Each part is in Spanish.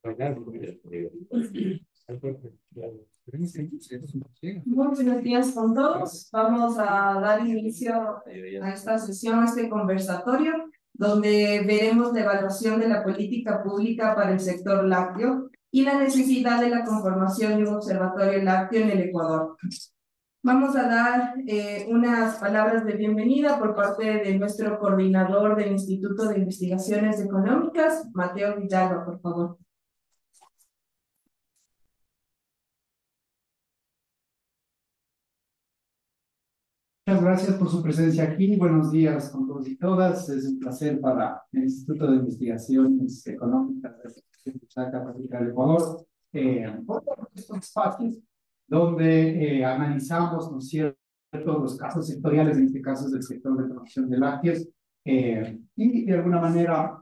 Muy buenos días con todos. Vamos a dar inicio a esta sesión, a este conversatorio, donde veremos la evaluación de la política pública para el sector lácteo y la necesidad de la conformación de un observatorio lácteo en el Ecuador. Vamos a dar unas palabras de bienvenida por parte de nuestro coordinador del Instituto de Investigaciones Económicas, Mateo Villalba, por favor. Muchas gracias por su presencia aquí. Buenos días con todos y todas. Es un placer para el Instituto de Investigaciones Económicas de la República del Ecuador por estos espacios donde analizamos, ¿no es cierto?, los casos sectoriales, en este caso es del sector de producción de lácteos, y de alguna manera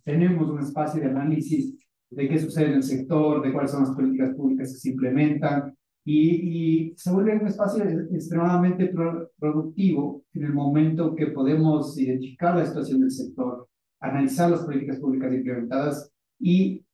tenemos un espacio de análisis de qué sucede en el sector, de cuáles son las políticas públicas que se implementan, y se vuelve un espacio extremadamente productivo en el momento que podemos identificar la situación del sector, analizar las políticas públicas implementadas y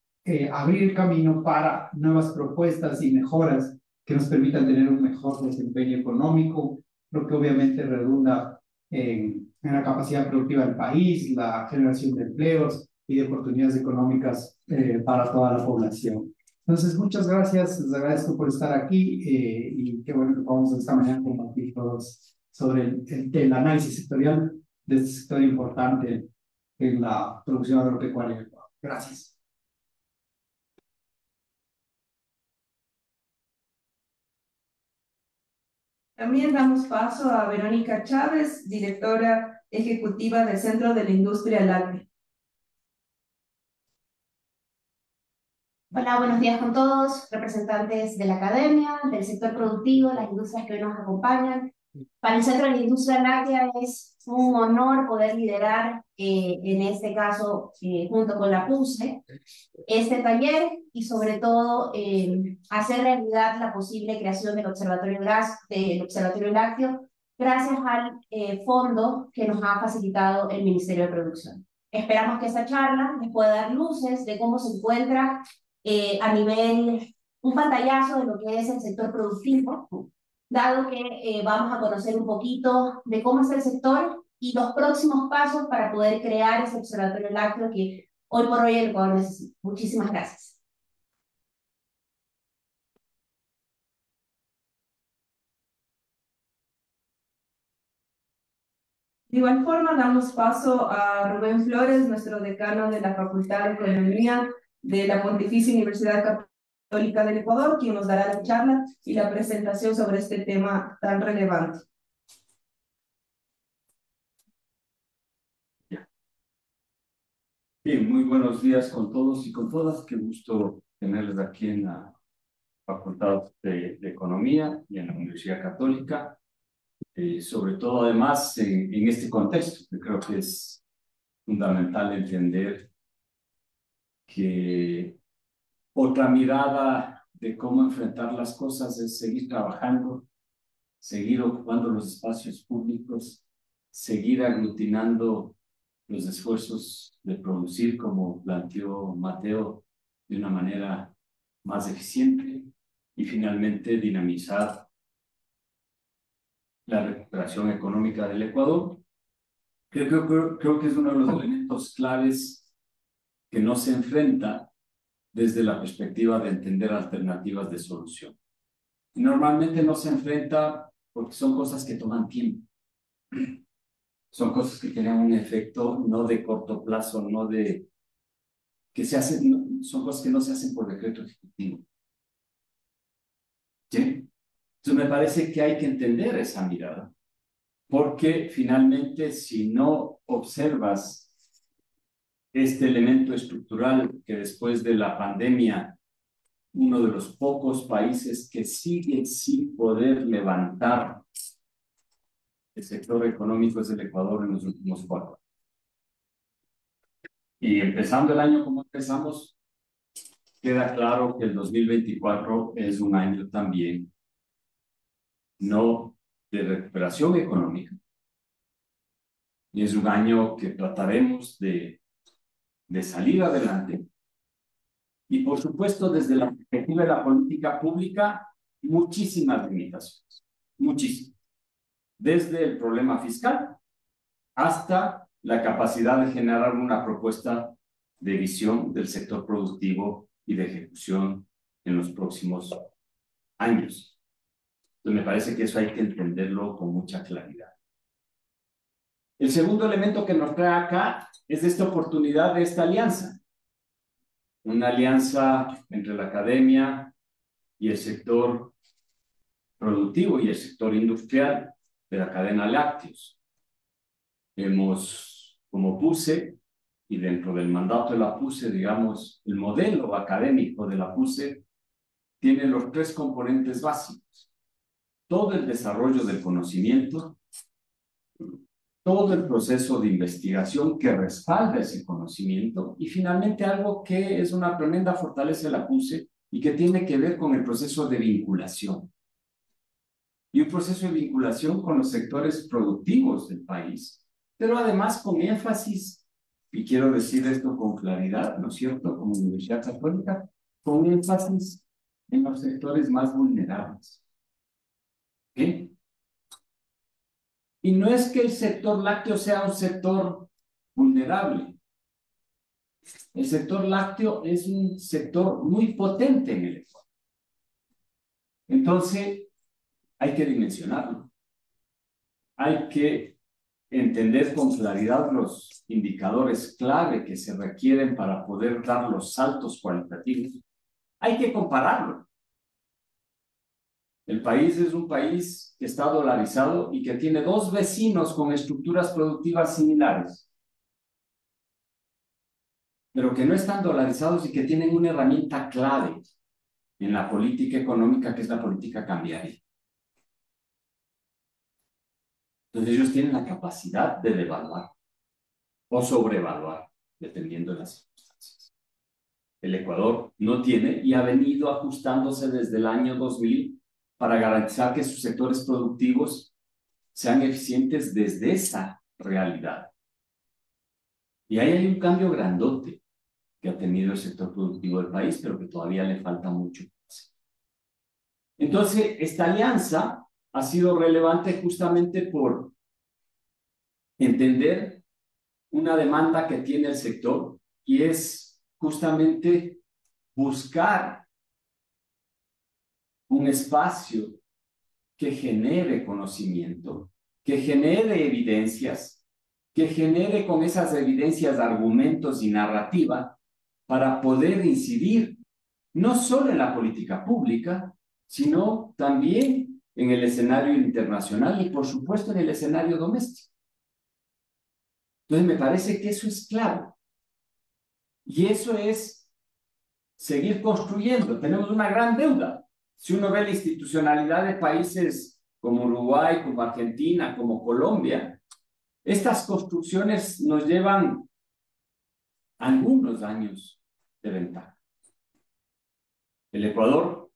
abrir el camino para nuevas propuestas y mejoras que nos permitan tener un mejor desempeño económico, lo que obviamente redunda en la capacidad productiva del país, la generación de empleos y de oportunidades económicas para toda la población. Entonces, muchas gracias, les agradezco por estar aquí y qué bueno que podamos de esta manera compartir todos sobre el análisis sectorial de este sector importante en la producción agropecuaria en Ecuador. Gracias. También damos paso a Verónica Chávez, directora ejecutiva del Centro de la Industria Láctea. Hola, buenos días con todos, representantes de la academia, del sector productivo, las industrias que hoy nos acompañan. Para el Centro de la Industria Láctea es un honor poder liderar, en este caso, junto con la PUSE, este taller y sobre todo hacer realidad la posible creación del Observatorio Lácteo gracias al fondo que nos ha facilitado el Ministerio de Producción. Esperamos que esta charla les pueda dar luces de cómo se encuentra a nivel, un pantallazo de lo que es el sector productivo, dado que vamos a conocer un poquito de cómo está el sector y los próximos pasos para poder crear ese observatorio lácteo que hoy por hoy el Ecuador necesita. Muchísimas gracias. De igual forma, damos paso a Rubén Flores, nuestro decano de la Facultad de Economía de la Pontificia Universidad Católica del Ecuador, quien nos dará la charla y la presentación sobre este tema tan relevante. Bien, muy buenos días con todos y con todas. Qué gusto tenerles aquí en la Facultad de Economía y en la Universidad Católica. Sobre todo, además, en este contexto, que creo que es fundamental entender que otra mirada de cómo enfrentar las cosas es seguir trabajando, seguir ocupando los espacios públicos, seguir aglutinando los esfuerzos de producir, como planteó Mateo, de una manera más eficiente y finalmente dinamizar la recuperación económica del Ecuador, que creo que es uno de los elementos claves que no se enfrenta desde la perspectiva de entender alternativas de solución. Y normalmente no se enfrenta porque son cosas que toman tiempo. Son cosas que tienen un efecto no de corto plazo, no de que se hacen, son cosas que no se hacen por decreto ejecutivo. ¿Sí? Entonces me parece que hay que entender esa mirada, porque finalmente si no observas este elemento estructural que después de la pandemia, uno de los pocos países que sigue sin poder levantar el sector económico es el Ecuador en los últimos 4 años. Y empezando el año como empezamos, queda claro que el 2024 es un año también no de recuperación económica, y es un año que trataremos de salir adelante, Y por supuesto, desde la perspectiva de la política pública, muchísimas limitaciones, muchísimas. Desde el problema fiscal hasta la capacidad de generar una propuesta de visión del sector productivo y de ejecución en los próximos años. Entonces, me parece que eso hay que entenderlo con mucha claridad. El segundo elemento que nos trae acá es esta oportunidad de esta alianza. Una alianza entre la academia y el sector productivo y el sector industrial de la cadena lácteos. Hemos, como PUSE, y dentro del mandato de la PUSE, digamos, el modelo académico de la PUSE tiene los tres componentes básicos. Todo el desarrollo del conocimiento, todo el proceso de investigación que respalda ese conocimiento y finalmente algo que es una tremenda fortaleza de la PUSE y que tiene que ver con el proceso de vinculación. Y un proceso de vinculación con los sectores productivos del país, pero además con énfasis, y quiero decir esto con claridad, ¿no es cierto?, como Universidad Católica, con énfasis en los sectores más vulnerables. ¿Qué? Y no es que el sector lácteo sea un sector vulnerable. El sector lácteo es un sector muy potente en el Ecuador. Entonces, hay que dimensionarlo. Hay que entender con claridad los indicadores clave que se requieren para poder dar los saltos cualitativos. Hay que compararlo. El país es un país que está dolarizado y que tiene dos vecinos con estructuras productivas similares, pero que no están dolarizados y que tienen una herramienta clave en la política económica, que es la política cambiaria. Entonces ellos tienen la capacidad de devaluar o sobrevaluar, dependiendo de las circunstancias. El Ecuador no tiene y ha venido ajustándose desde el año 2000 para garantizar que sus sectores productivos sean eficientes desde esa realidad. Y ahí hay un cambio grandote que ha tenido el sector productivo del país, pero que todavía le falta mucho. Entonces, esta alianza ha sido relevante justamente por entender una demanda que tiene el sector y es justamente buscar un espacio que genere conocimiento, que genere evidencias, que genere con esas evidencias argumentos y narrativa para poder incidir no solo en la política pública, sino también en el escenario internacional y, por supuesto, en el escenario doméstico. Entonces, me parece que eso es clave. Y eso es seguir construyendo. Tenemos una gran deuda. Si uno ve la institucionalidad de países como Uruguay, como Argentina, como Colombia, estas construcciones nos llevan algunos años de ventaja. El Ecuador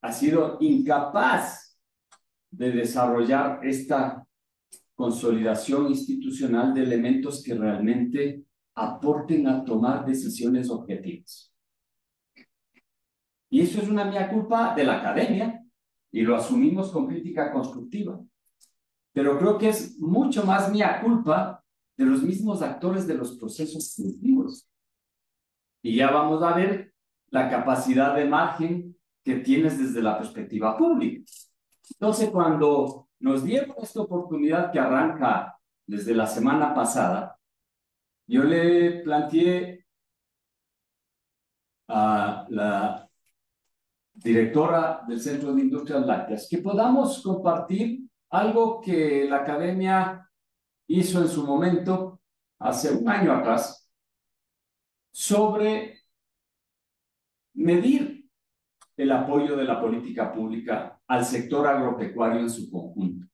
ha sido incapaz de desarrollar esta consolidación institucional de elementos que realmente aporten a tomar decisiones objetivas. Y eso es una mea culpa de la academia y lo asumimos con crítica constructiva. Pero creo que es mucho más mea culpa de los mismos actores de los procesos productivos. Y ya vamos a ver la capacidad de margen que tienes desde la perspectiva pública. Entonces, cuando nos dieron esta oportunidad que arranca desde la semana pasada, yo le planteé a la directora del Centro de Industrias Lácteas que podamos compartir algo que la academia hizo en su momento, hace un año atrás, sobre medir el apoyo de la política pública al sector agropecuario en su conjunto.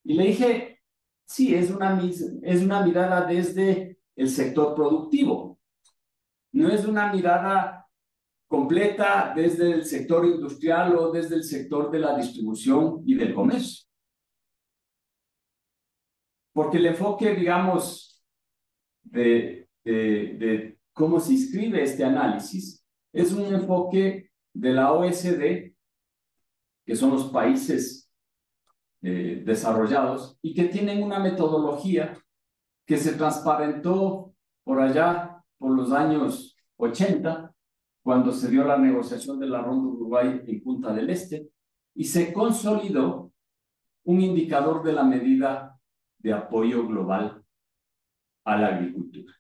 Y le dije, sí, es una mirada desde el sector productivo, no es una mirada completa desde el sector industrial o desde el sector de la distribución y del comercio. Porque el enfoque, digamos, de cómo se inscribe este análisis es un enfoque de la OECD, que son los países desarrollados, y que tienen una metodología que se transparentó por allá, por los años 80, cuando se dio la negociación de la Ronda Uruguay en Punta del Este, y se consolidó un indicador de la medida de apoyo global a la agricultura.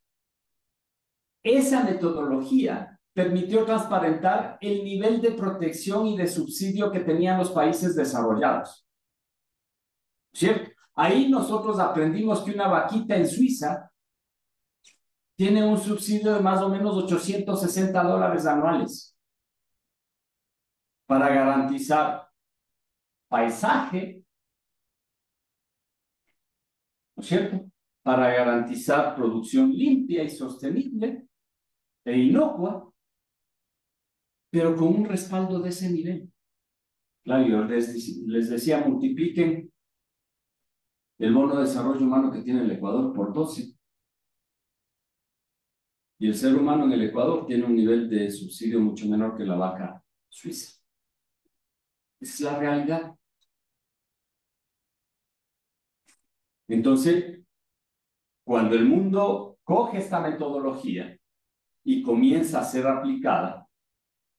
Esa metodología permitió transparentar el nivel de protección y de subsidio que tenían los países desarrollados. ¿Cierto? Ahí nosotros aprendimos que una vaquita en Suiza tiene un subsidio de más o menos $860 anuales para garantizar paisaje, ¿no es cierto? Para garantizar producción limpia y sostenible e inocua, pero con un respaldo de ese nivel. Claro, yo les decía, multipliquen el bono de desarrollo humano que tiene el Ecuador por 12. Y el ser humano en el Ecuador tiene un nivel de subsidio mucho menor que la vaca suiza. Esa es la realidad. Entonces, cuando el mundo coge esta metodología y comienza a ser aplicada,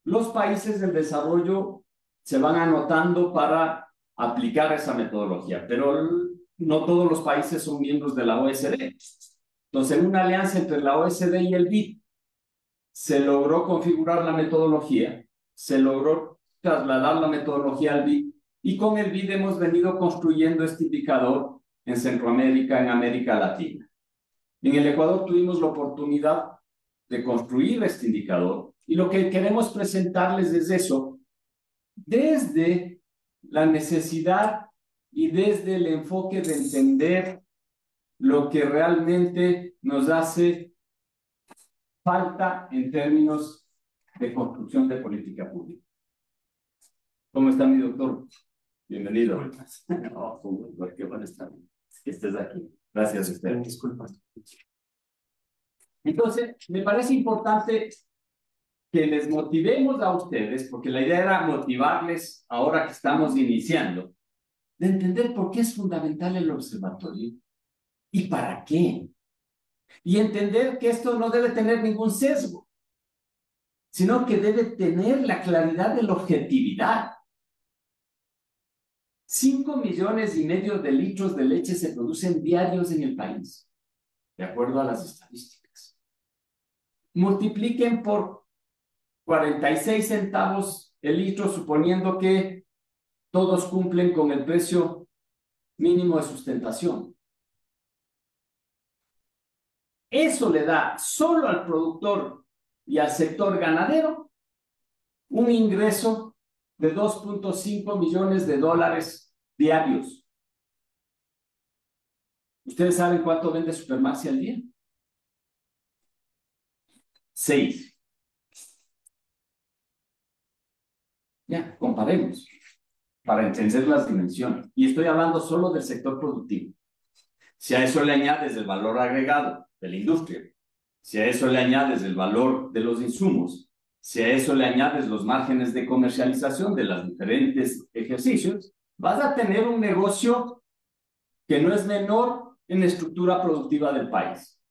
los países del desarrollo se van anotando para aplicar esa metodología, pero no todos los países son miembros de la OECD. Entonces, en una alianza entre la OECD y el BID, se logró configurar la metodología, se logró trasladar la metodología al BID, y con el BID hemos venido construyendo este indicador en Centroamérica, en América Latina. En el Ecuador tuvimos la oportunidad de construir este indicador, y lo que queremos presentarles es eso, desde la necesidad y desde el enfoque de entender lo que realmente nos hace falta en términos de construcción de política pública. ¿Cómo está mi doctor? Bienvenido. Oh, qué bueno estar que estés aquí. Gracias a usted. Disculpas. Entonces, me parece importante que les motivemos a ustedes, porque la idea era motivarles ahora que estamos iniciando, de entender por qué es fundamental el observatorio y para qué. Y entender que esto no debe tener ningún sesgo, sino que debe tener la claridad de la objetividad. 5,5 millones de litros de leche se producen diarios en el país, de acuerdo a las estadísticas. Multipliquen por 46 centavos el litro, suponiendo que todos cumplen con el precio mínimo de sustentación. Eso le da solo al productor y al sector ganadero un ingreso de $2.5 millones diarios. ¿Ustedes saben cuánto vende Supermaxi al día? 6. Ya, comparemos para entender las dimensiones. Y estoy hablando solo del sector productivo. Si a eso le añades el valor agregado de la industria, si a eso le añades el valor de los insumos, si a eso le añades los márgenes de comercialización de los diferentes ejercicios, vas a tener un negocio que no es menor en la estructura productiva del país.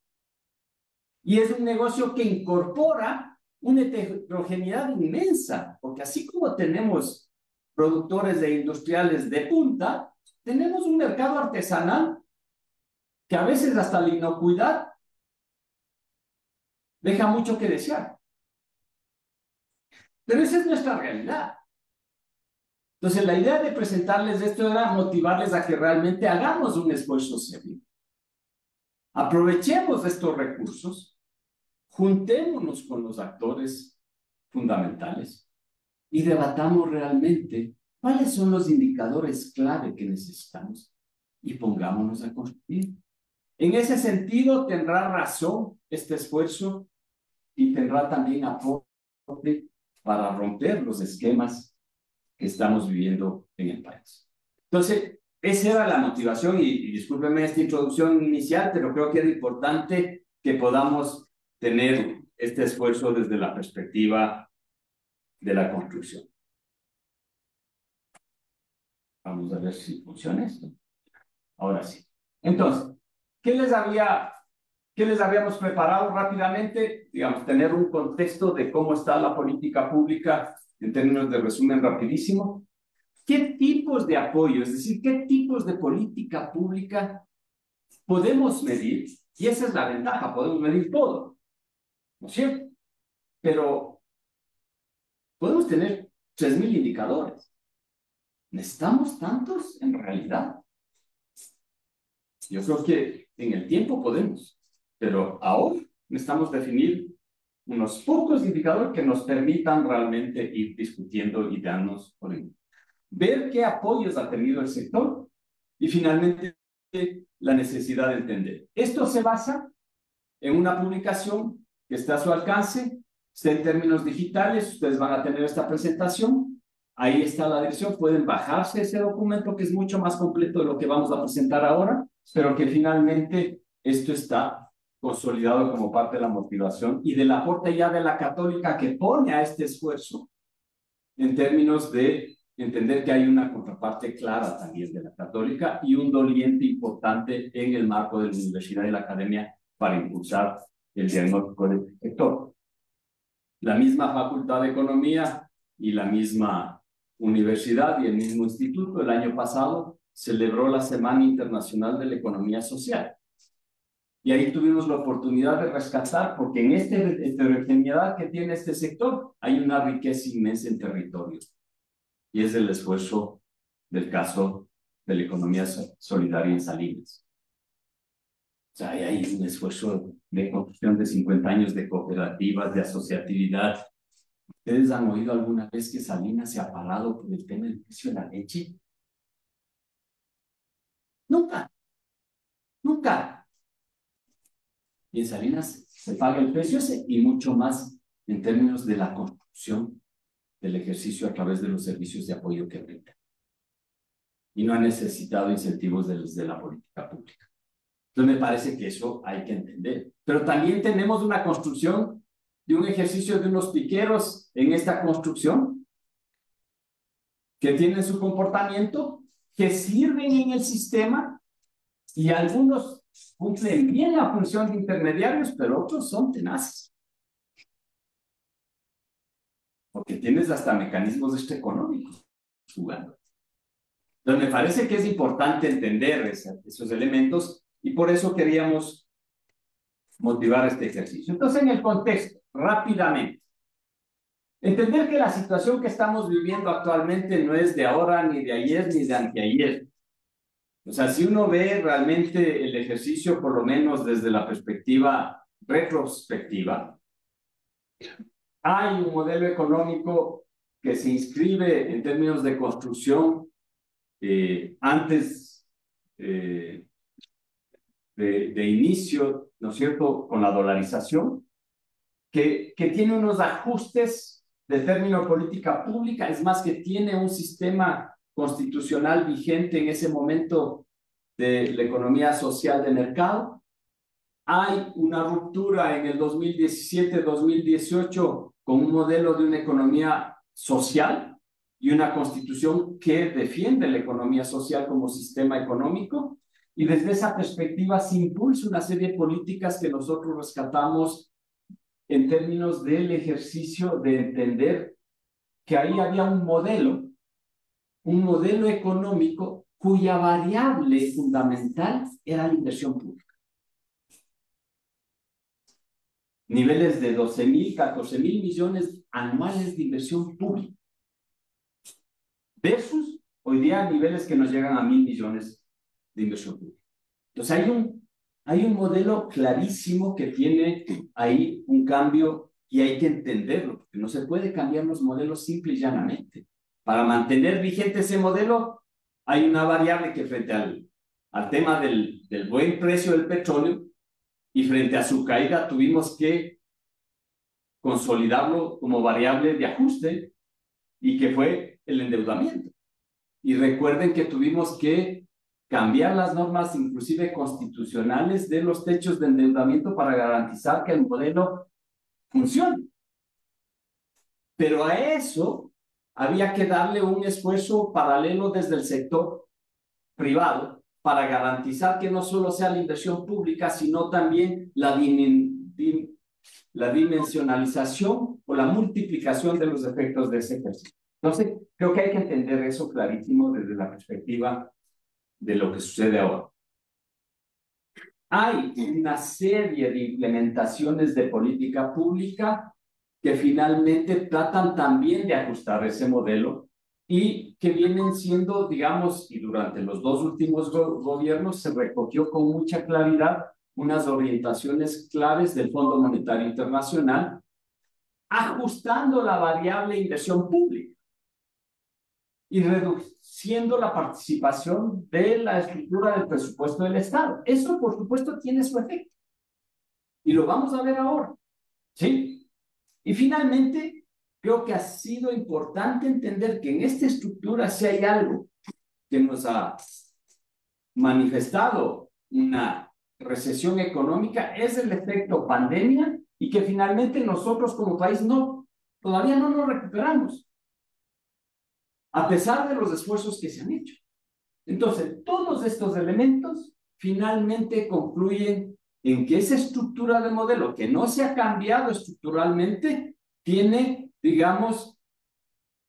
Y es un negocio que incorpora una heterogeneidad inmensa, porque así como tenemos productores e industriales de punta, tenemos un mercado artesanal que a veces hasta la inocuidad deja mucho que desear. Pero esa es nuestra realidad. Entonces, la idea de presentarles esto era motivarles a que realmente hagamos un esfuerzo serio. Aprovechemos estos recursos, juntémonos con los actores fundamentales y debatamos realmente cuáles son los indicadores clave que necesitamos y pongámonos a construir. En ese sentido, tendrá razón este esfuerzo y tendrá también aporte para romper los esquemas que estamos viviendo en el país. Entonces, esa era la motivación y discúlpenme esta introducción inicial, pero creo que es importante que podamos tener este esfuerzo desde la perspectiva de la construcción. Vamos a ver si funciona esto. Ahora sí. Entonces, ¿qué les habíamos preparado rápidamente? Digamos, tener un contexto de cómo está la política pública en términos de resumen rapidísimo. ¿Qué tipos de apoyo, es decir, qué tipos de política pública podemos medir? Y esa es la ventaja, podemos medir todo, ¿no es cierto? Pero podemos tener 3.000 indicadores. ¿Necesitamos tantos en realidad? Yo creo que en el tiempo podemos, pero ahora necesitamos definir unos pocos indicadores que nos permitan realmente ir discutiendo y darnos por ejemplo, ver qué apoyos ha tenido el sector y finalmente la necesidad de entender. Esto se basa en una publicación que está a su alcance, está en términos digitales, ustedes van a tener esta presentación, ahí está la dirección, pueden bajarse ese documento que es mucho más completo de lo que vamos a presentar ahora, pero que finalmente esto está consolidado como parte de la motivación y del aporte ya de la Católica que pone a este esfuerzo en términos de entender que hay una contraparte clara también de la Católica y un doliente importante en el marco de la universidad y la academia para impulsar el diagnóstico del sector. La misma Facultad de Economía y la misma universidad y el mismo instituto el año pasado celebró la Semana Internacional de la Economía Social. Y ahí tuvimos la oportunidad de rescatar, porque en esta heterogeneidad que tiene este sector hay una riqueza inmensa en territorio. Y es el esfuerzo del caso de la economía solidaria en Salinas. O sea, hay un esfuerzo de construcción de 50 años de cooperativas, de asociatividad. ¿Ustedes han oído alguna vez que Salinas se ha parado por el tema del precio de la leche? Nunca. Nunca. Y en Salinas se paga el precio ese y mucho más en términos de la construcción del ejercicio a través de los servicios de apoyo que brinda. Y no ha necesitado incentivos desde la política pública. Entonces me parece que eso hay que entender. Pero también tenemos una construcción de un ejercicio de unos piqueros en esta construcción que tienen su comportamiento, que sirven en el sistema y algunos cumplen bien la función de intermediarios, pero otros son tenaces. Porque tienes hasta mecanismos económicos jugando. Entonces me parece que es importante entender esos elementos y por eso queríamos motivar este ejercicio. Entonces, en el contexto, rápidamente, entender que la situación que estamos viviendo actualmente no es de ahora, ni de ayer, ni de anteayer. O sea, si uno ve realmente el ejercicio, por lo menos desde la perspectiva retrospectiva, hay un modelo económico que se inscribe en términos de construcción antes de inicio, ¿no es cierto?, con la dolarización, que tiene unos ajustes de término política pública, es más que tiene un sistema constitucional vigente en ese momento de la economía social de mercado. Hay una ruptura en el 2017-2018 con un modelo de una economía social y una constitución que defiende la economía social como sistema económico. Y desde esa perspectiva se impulsa una serie de políticas que nosotros rescatamos en términos del ejercicio de entender que ahí había un modelo económico cuya variable fundamental era la inversión pública. Niveles de 12.000, 14.000 millones anuales de inversión pública. Versus hoy día niveles que nos llegan a 1.000 millones de inversión pública. Entonces hay un modelo clarísimo que tiene ahí un cambio y hay que entenderlo, porque no se puede cambiar los modelos simple y llanamente. Para mantener vigente ese modelo, hay una variable que frente al tema del buen precio del petróleo y frente a su caída tuvimos que consolidarlo como variable de ajuste y que fue el endeudamiento. Y recuerden que tuvimos que cambiar las normas inclusive constitucionales de los techos de endeudamiento para garantizar que el modelo funcione. Pero a eso había que darle un esfuerzo paralelo desde el sector privado para garantizar que no solo sea la inversión pública, sino también la dimensionalización o la multiplicación de los efectos de ese ejercicio. Entonces, creo que hay que entender eso clarísimo desde la perspectiva de lo que sucede ahora. Hay una serie de implementaciones de política pública que finalmente tratan también de ajustar ese modelo y que vienen siendo, digamos, y durante los dos últimos gobiernos se recogió con mucha claridad unas orientaciones claves del Fondo Monetario Internacional, ajustando la variable inversión pública y reduciendo la participación de la estructura del presupuesto del Estado. Eso, por supuesto, tiene su efecto. Y lo vamos a ver ahora. ¿Sí? Y finalmente, creo que ha sido importante entender que en esta estructura, si hay algo que nos ha manifestado una recesión económica, es el efecto pandemia y que finalmente nosotros como país todavía no nos recuperamos, a pesar de los esfuerzos que se han hecho. Entonces, todos estos elementos finalmente concluyen en que esa estructura de modelo que no se ha cambiado estructuralmente tiene, digamos,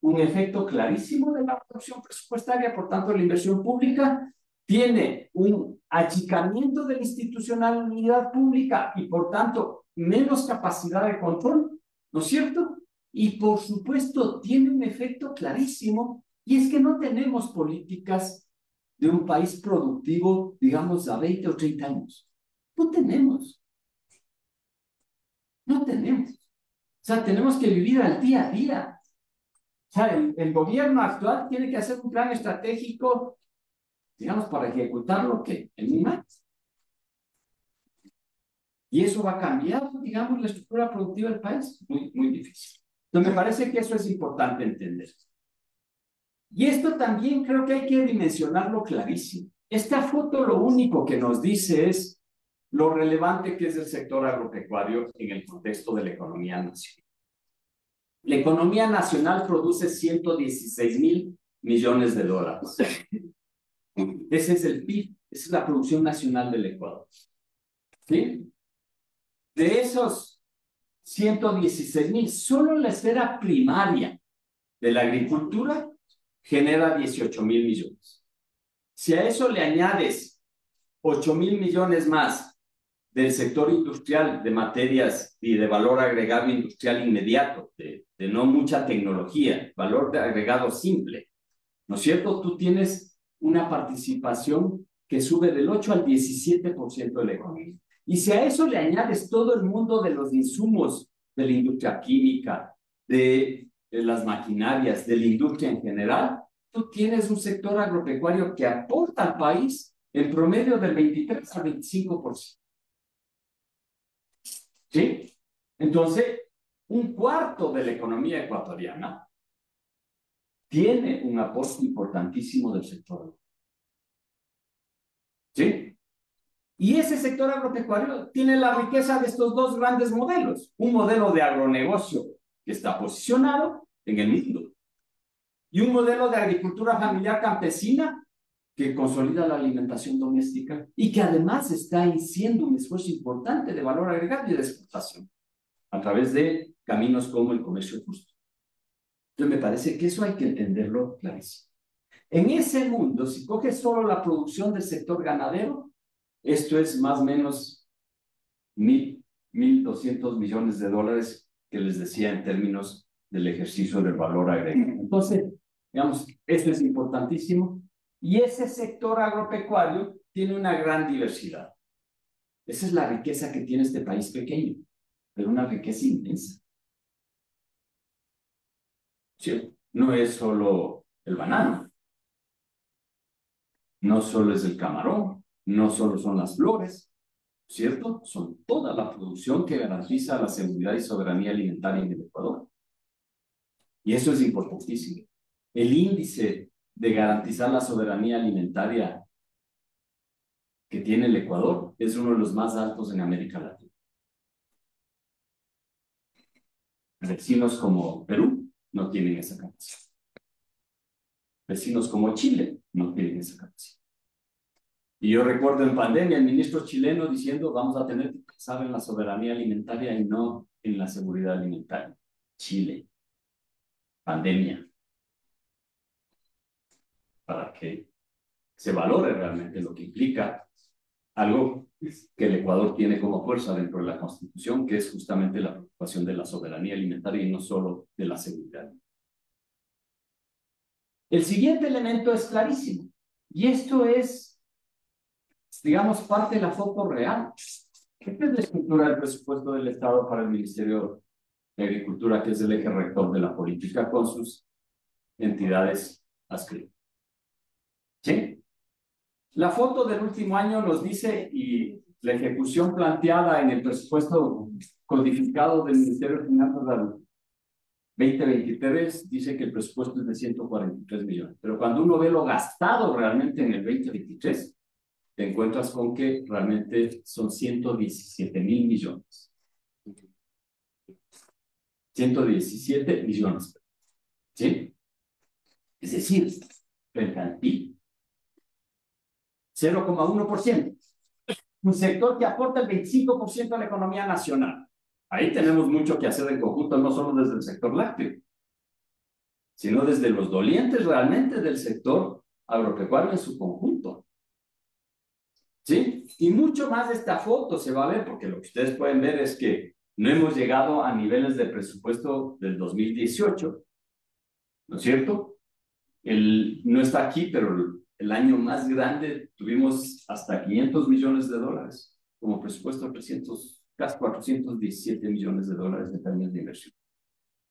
un efecto clarísimo de la reducción presupuestaria, por tanto, la inversión pública tiene un achicamiento de la institucionalidad pública y, por tanto, menos capacidad de control, ¿no es cierto? Y, por supuesto, tiene un efecto clarísimo, y es que no tenemos políticas de un país productivo, digamos, a 20 o 30 años. No tenemos. No tenemos. O sea, tenemos que vivir al día a día. O sea, el gobierno actual tiene que hacer un plan estratégico, digamos, para ejecutarlo en un mes. Y eso va a cambiar, digamos, la estructura productiva del país. Muy, muy difícil. Entonces, me parece que eso es importante entender. Y esto también creo que hay que dimensionarlo clarísimo. Esta foto lo único que nos dice es lo relevante que es el sector agropecuario en el contexto de la economía nacional. La economía nacional produce 116,000 millones de dólares. Ese es el PIB, esa es la producción nacional del Ecuador. ¿Sí? De esos 116,000, solo la esfera primaria de la agricultura genera 18,000 millones. Si a eso le añades 8,000 millones más del sector industrial de materias y de valor agregado industrial inmediato, de no mucha tecnología, valor de agregado simple, ¿no es cierto? Tú tienes una participación que sube del 8 al 17% de la economía. Y si a eso le añades todo el mundo de los insumos de la industria química, de las maquinarias, de la industria en general, tú tienes un sector agropecuario que aporta al país en promedio del 23 al 25%. ¿Sí? Entonces, un cuarto de la economía ecuatoriana tiene un aporte importantísimo del sector. ¿Sí? Y ese sector agropecuario tiene la riqueza de estos dos grandes modelos. Un modelo de agronegocio que está posicionado en el mundo y un modelo de agricultura familiar campesina que consolida la alimentación doméstica y que además está haciendo un esfuerzo importante de valor agregado y de exportación a través de caminos como el comercio justo. Entonces me parece que eso hay que entenderlo clarísimo. En ese mundo, si coges solo la producción del sector ganadero, esto es más o menos 1,200 millones de dólares que les decía en términos del ejercicio del valor agregado. Entonces, digamos, esto es importantísimo. Y ese sector agropecuario tiene una gran diversidad. Esa es la riqueza que tiene este país pequeño, pero una riqueza inmensa. ¿Sí? No es solo el banano, no solo es el camarón, no solo son las flores, ¿cierto? Son toda la producción que garantiza la seguridad y soberanía alimentaria en el Ecuador. Y eso es importantísimo. El índice de garantizar la soberanía alimentaria que tiene el Ecuador es uno de los más altos en América Latina. Vecinos como Perú no tienen esa capacidad. Vecinos como Chile no tienen esa capacidad. Y yo recuerdo en pandemia el ministro chileno diciendo vamos a tener que pensar en la soberanía alimentaria y no en la seguridad alimentaria. Chile. Pandemia. Para que se valore realmente lo que implica algo que el Ecuador tiene como fuerza dentro de la Constitución, que es justamente la preocupación de la soberanía alimentaria y no solo de la seguridad. El siguiente elemento es clarísimo, y esto es, digamos, parte de la foto real. ¿Qué es la estructura del presupuesto del Estado para el Ministerio de Agricultura, que es el eje rector de la política con sus entidades adscritas? ¿Sí? La foto del último año nos dice, y la ejecución planteada en el presupuesto codificado del Ministerio de Finanzas del 2023 dice que el presupuesto es de 143 millones. Pero cuando uno ve lo gastado realmente en el 2023, te encuentras con que realmente son 117 mil millones. 117 millones. ¿Sí? Es decir, frente al PIB, 0,1%. Un sector que aporta el 25% a la economía nacional. Ahí tenemos mucho que hacer en conjunto, no solo desde el sector lácteo, sino desde los dolientes realmente del sector agropecuario en su conjunto. ¿Sí? Y mucho más de esta foto se va a ver, porque lo que ustedes pueden ver es que no hemos llegado a niveles de presupuesto del 2018, ¿no es cierto? No está aquí, pero el año más grande tuvimos hasta 500 millones de dólares como presupuesto, casi 417 millones de dólares de términos de inversión.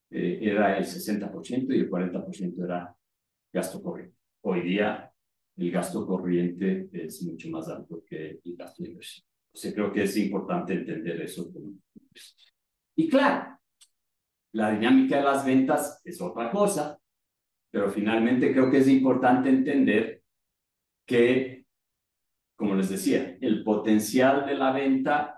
Era el 60% y el 40% era gasto corriente. Hoy día el gasto corriente es mucho más alto que el gasto de inversión. O sea, creo que es importante entender eso. Y claro, la dinámica de las ventas es otra cosa, pero finalmente creo que es importante entender que, como les decía, el potencial de la venta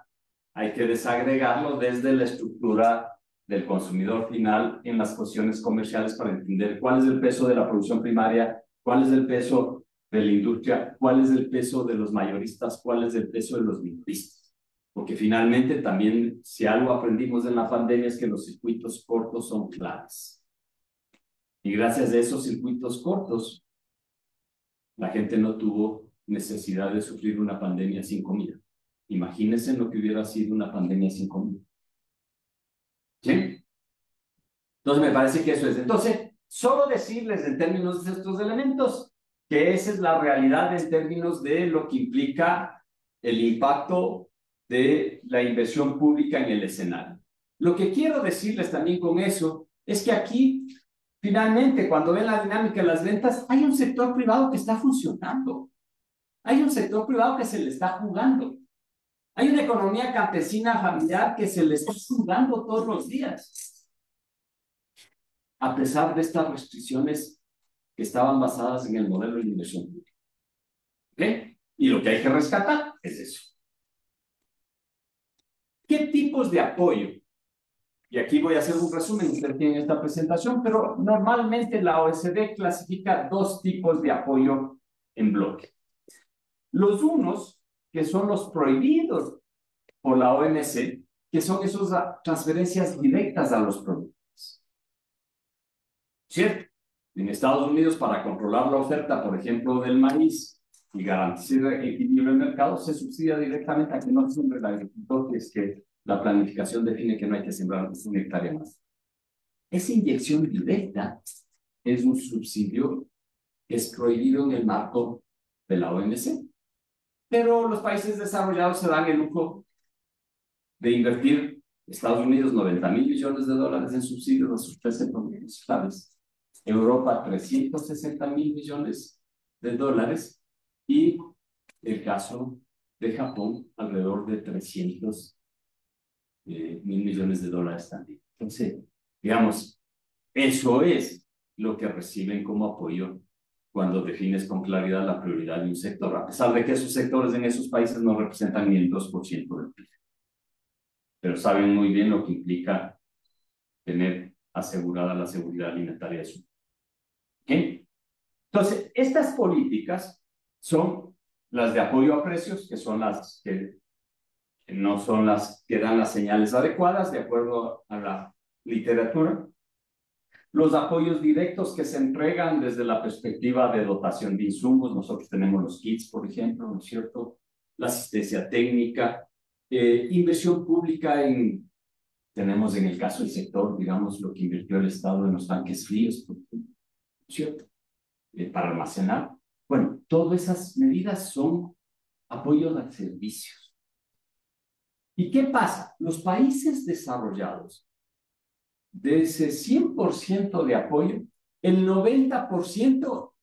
hay que desagregarlo desde la estructura del consumidor final en las cuestiones comerciales para entender cuál es el peso de la producción primaria, cuál es el peso de la industria, cuál es el peso de los mayoristas, cuál es el peso de los minoristas. Porque finalmente también, si algo aprendimos en la pandemia es que los circuitos cortos son claves. Y gracias a esos circuitos cortos, la gente no tuvo necesidad de sufrir una pandemia sin comida. Imagínense lo que hubiera sido una pandemia sin comida. ¿Sí? Entonces me parece que eso es. Entonces, solo decirles en términos de estos elementos que esa es la realidad en términos de lo que implica el impacto de la inversión pública en el escenario. Lo que quiero decirles también con eso es que aquí, finalmente, cuando ven la dinámica de las ventas, hay un sector privado que está funcionando. Hay un sector privado que se le está jugando. Hay una economía campesina familiar que se le está jugando todos los días. A pesar de estas restricciones que estaban basadas en el modelo de inversión pública. ¿Ok? Y lo que hay que rescatar es eso. ¿Qué tipos de apoyo? Y aquí voy a hacer un resumen, ustedes tienen esta presentación, pero normalmente la OECD clasifica dos tipos de apoyo en bloque. Los unos, que son los prohibidos por la OMC, que son esas transferencias directas a los productores. ¿Cierto? En Estados Unidos, para controlar la oferta, por ejemplo, del maíz y garantizar el equilibrio del mercado, se subsidia directamente a que no siembre el agricultor, que es que la planificación define que no hay que sembrar una hectárea más. Esa inyección directa es un subsidio que es prohibido en el marco de la OMC. Pero los países desarrollados se dan el lujo de invertir, Estados Unidos, 90.000 millones de dólares en subsidios a sus 13 productos claves. Europa, 360.000 millones de dólares. Y el caso de Japón, alrededor de 300.000 millones de dólares también. Entonces, digamos, eso es lo que reciben como apoyo cuando defines con claridad la prioridad de un sector, a pesar de que esos sectores en esos países no representan ni el 2% del PIB. Pero saben muy bien lo que implica tener asegurada la seguridad alimentaria de su. ¿Okay? Entonces, estas políticas son las de apoyo a precios, que son las que no son las que dan las señales adecuadas de acuerdo a la literatura. Los apoyos directos que se entregan desde la perspectiva de dotación de insumos, nosotros tenemos los kits, por ejemplo, ¿no es cierto? La asistencia técnica, inversión pública tenemos en el caso del sector, digamos, lo que invirtió el Estado en los tanques fríos, ¿no es cierto? Para almacenar. Bueno, todas esas medidas son apoyos a servicios. ¿Y qué pasa? Los países desarrollados, de ese 100% de apoyo, el 90%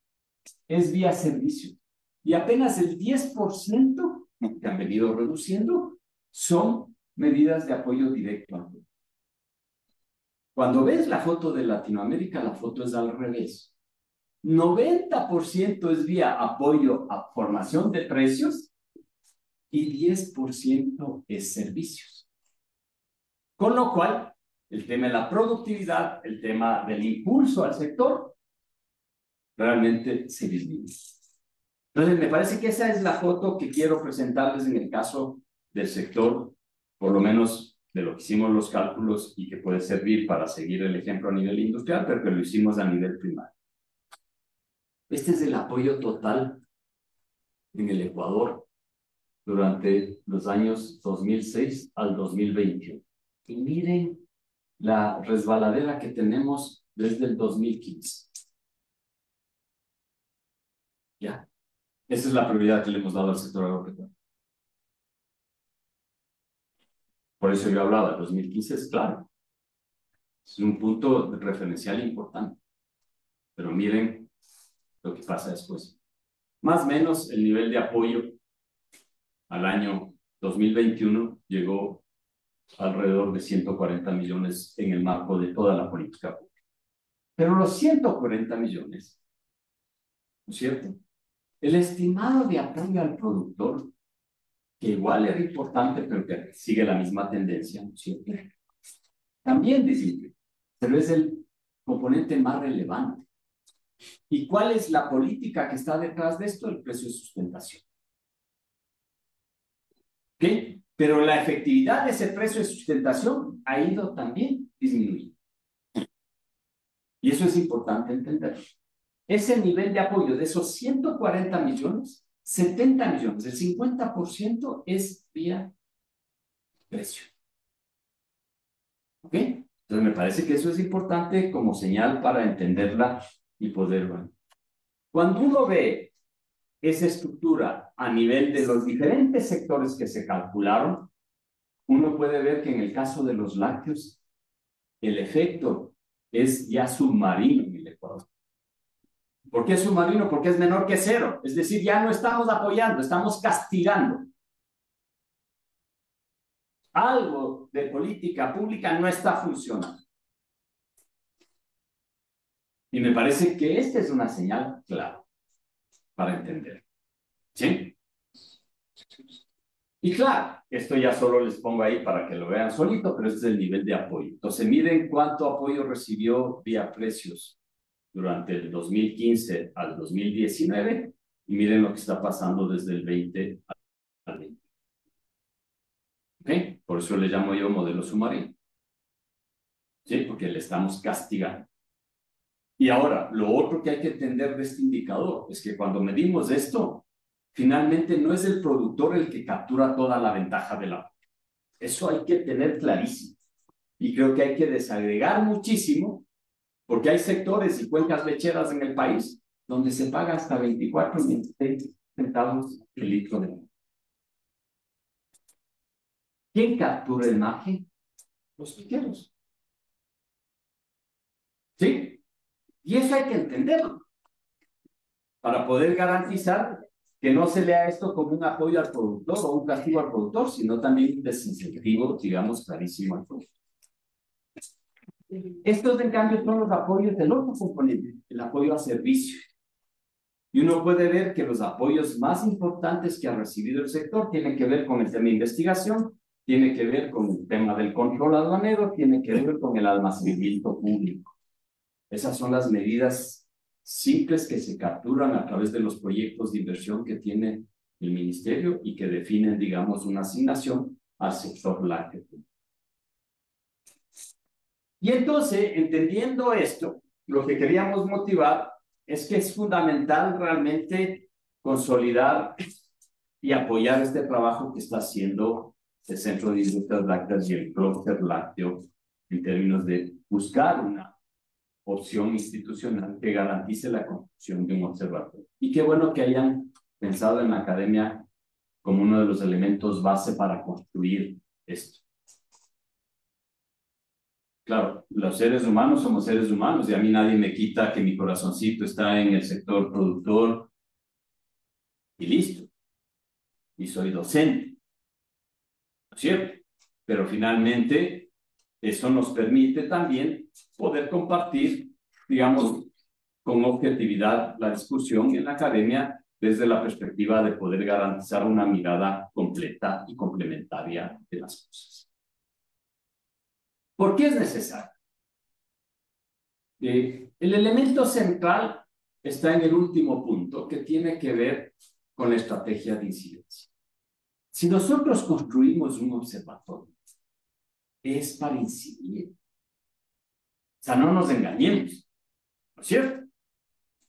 es vía servicio. Y apenas el 10%, que han venido reduciendo, son medidas de apoyo directo. Cuando ves la foto de Latinoamérica, la foto es al revés. 90% es vía apoyo a formación de precios y 10% es servicios. Con lo cual, el tema de la productividad, el tema del impulso al sector, realmente se disminuye. Entonces, me parece que esa es la foto que quiero presentarles en el caso del sector, por lo menos de lo que hicimos los cálculos y que puede servir para seguir el ejemplo a nivel industrial, pero que lo hicimos a nivel primario. Este es el apoyo total en el Ecuador durante los años 2006 al 2021. Y miren la resbaladera que tenemos desde el 2015. Ya. Esa es la prioridad que le hemos dado al sector agropecuario. Por eso yo hablaba, el 2015 es claro. Es un punto referencial importante. Pero miren lo que pasa después. Más o menos el nivel de apoyo al año 2021 llegó alrededor de 140 millones en el marco de toda la política pública. Pero los 140 millones, ¿no es cierto? El estimado de apoyo al productor, que igual era importante, pero que sigue la misma tendencia, ¿no es cierto? También disminuye, pero es el componente más relevante. ¿Y cuál es la política que está detrás de esto? El precio de sustentación. ¿Ok? Pero la efectividad de ese precio de sustentación ha ido también disminuyendo. Y eso es importante entender. Ese nivel de apoyo de esos 140 millones, 70 millones, el 50% es vía precio. ¿Ok? Entonces me parece que eso es importante como señal para entenderla y poderla. Cuando uno ve esa estructura a nivel de los diferentes sectores que se calcularon, uno puede ver que en el caso de los lácteos, el efecto es ya submarino en el Ecuador. ¿Por qué es submarino? Porque es menor que cero. Es decir, ya no estamos apoyando, estamos castigando. Algo de política pública no está funcionando. Y me parece que esta es una señal clara para entender. ¿Sí? Y claro, esto ya solo les pongo ahí para que lo vean solito, pero este es el nivel de apoyo. Entonces, miren cuánto apoyo recibió vía precios durante el 2015 al 2019 y miren lo que está pasando desde el 20 al 20. ¿Ok? Por eso le llamo yo modelo submarino. ¿Sí? Porque le estamos castigando. Y ahora, lo otro que hay que entender de este indicador es que cuando medimos esto, finalmente no es el productor el que captura toda la ventaja de la. Eso hay que tener clarísimo. Y creo que hay que desagregar muchísimo, porque hay sectores y cuencas lecheras en el país donde se paga hasta 24 y 26 centavos el litro de leche. ¿Quién captura el margen? Los piqueros. ¿Sí? Y eso hay que entenderlo para poder garantizar que no se lea esto como un apoyo al productor o un castigo al productor, sino también un desincentivo, digamos, clarísimo al productor. Estos, en cambio, son los apoyos del otro componente, el apoyo a servicio. Y uno puede ver que los apoyos más importantes que ha recibido el sector tienen que ver con el tema de investigación tiene que ver con el tema del control aduanero, tiene que ver con el almacenamiento público. Esas son las medidas simples que se capturan a través de los proyectos de inversión que tiene el ministerio y que definen, digamos, una asignación al sector lácteo. Y entonces, entendiendo esto, lo que queríamos motivar es que es fundamental realmente consolidar y apoyar este trabajo que está haciendo el Centro de Industrias Lácteas y el Clúster Lácteo en términos de buscar una opción institucional que garantice la construcción de un observatorio. Y qué bueno que hayan pensado en la academia como uno de los elementos base para construir esto. Claro, los seres humanos somos seres humanos y a mí nadie me quita que mi corazoncito está en el sector productor y listo. Y soy docente, ¿no es cierto? Pero finalmente eso nos permite también poder compartir, digamos, con objetividad la discusión en la academia desde la perspectiva de poder garantizar una mirada completa y complementaria de las cosas. ¿Por qué es necesario? El elemento central está en el último punto, que tiene que ver con la estrategia de incidencia. Si nosotros construimos un observatorio, es para incidir. O sea, no nos engañemos, ¿no es cierto?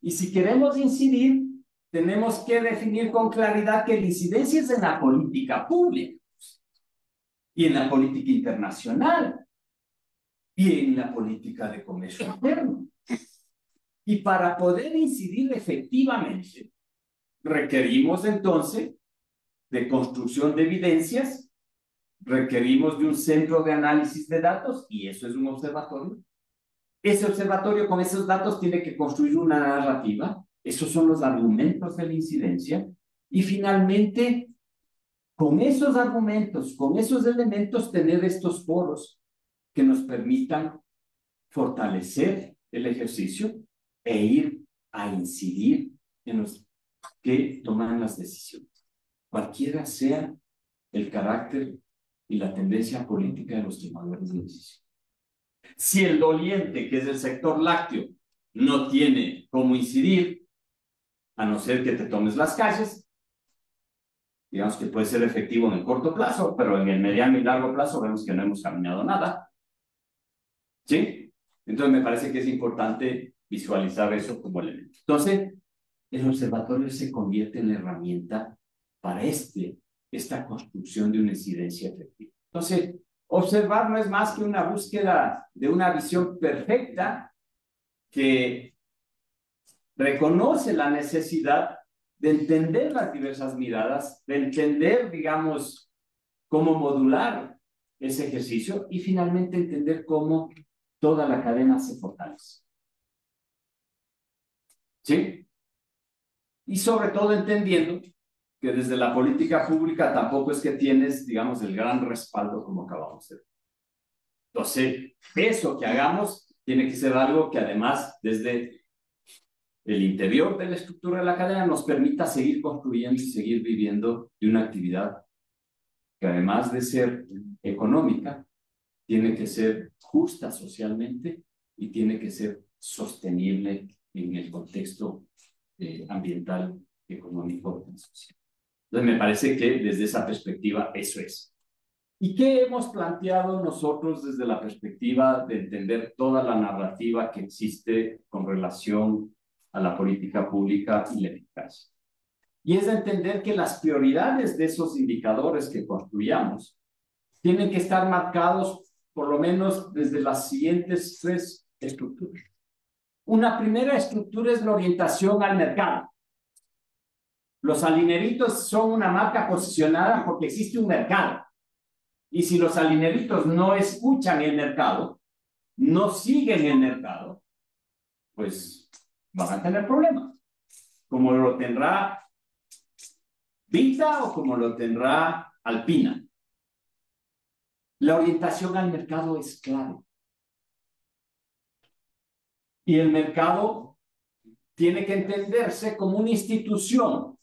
Y si queremos incidir, tenemos que definir con claridad que la incidencia es en la política pública y en la política internacional y en la política de comercio interno. Y para poder incidir efectivamente, requerimos entonces de construcción de evidencias, requerimos de un centro de análisis de datos, y eso es un observatorio. Ese observatorio con esos datos tiene que construir una narrativa, esos son los argumentos de la incidencia, y finalmente, con esos argumentos, con esos elementos, tener estos foros que nos permitan fortalecer el ejercicio e ir a incidir en los que toman las decisiones, cualquiera sea el carácter y la tendencia política de los tomadores de decisión. Si el doliente, que es el sector lácteo, no tiene cómo incidir, a no ser que te tomes las calles, digamos que puede ser efectivo en el corto plazo, pero en el mediano y largo plazo vemos que no hemos caminado nada. ¿Sí? Entonces me parece que es importante visualizar eso como elemento. Entonces, el observatorio se convierte en la herramienta para esta construcción de una incidencia efectiva. Entonces, observar no es más que una búsqueda de una visión perfecta que reconoce la necesidad de entender las diversas miradas, de entender, digamos, cómo modular ese ejercicio y finalmente entender cómo toda la cadena se fortalece. ¿Sí? Y sobre todo entendiendo que desde la política pública tampoco es que tienes, digamos, el gran respaldo como acabamos de ver. Entonces, eso que hagamos tiene que ser algo que además desde el interior de la estructura de la cadena nos permita seguir construyendo y seguir viviendo de una actividad que además de ser económica, tiene que ser justa socialmente y tiene que ser sostenible en el contexto ambiental, económico y social. Entonces me parece que desde esa perspectiva eso es. ¿Y qué hemos planteado nosotros desde la perspectiva de entender toda la narrativa que existe con relación a la política pública y la eficacia? Y es de entender que las prioridades de esos indicadores que construyamos tienen que estar marcados por lo menos desde las siguientes tres estructuras. Una primera estructura es la orientación al mercado. Los salineritos son una marca posicionada porque existe un mercado. Y si los salineritos no escuchan el mercado, no siguen el mercado, pues van a tener problemas. Como lo tendrá Vita o como lo tendrá Alpina. La orientación al mercado es clave. Y el mercado tiene que entenderse como una institución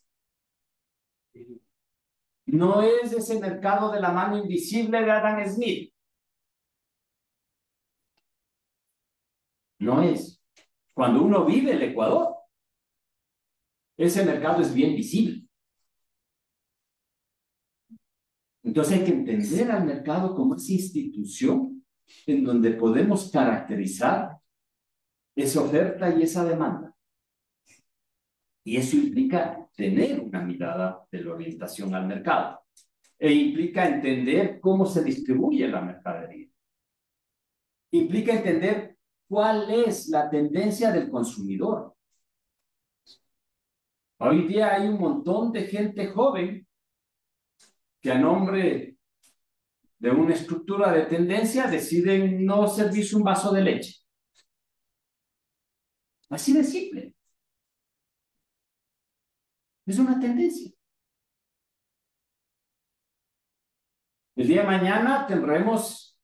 No es ese mercado de la mano invisible de Adam Smith. No es. Cuando uno vive el Ecuador, ese mercado es bien visible. Entonces hay que entender al mercado como esa institución en donde podemos caracterizar esa oferta y esa demanda. Y eso implica tener una mirada de la orientación al mercado. E implica entender cómo se distribuye la mercadería. Implica entender cuál es la tendencia del consumidor. Hoy día hay un montón de gente joven que a nombre de una estructura de tendencia deciden no servirse un vaso de leche. Así de simple. Es una tendencia. El día de mañana tendremos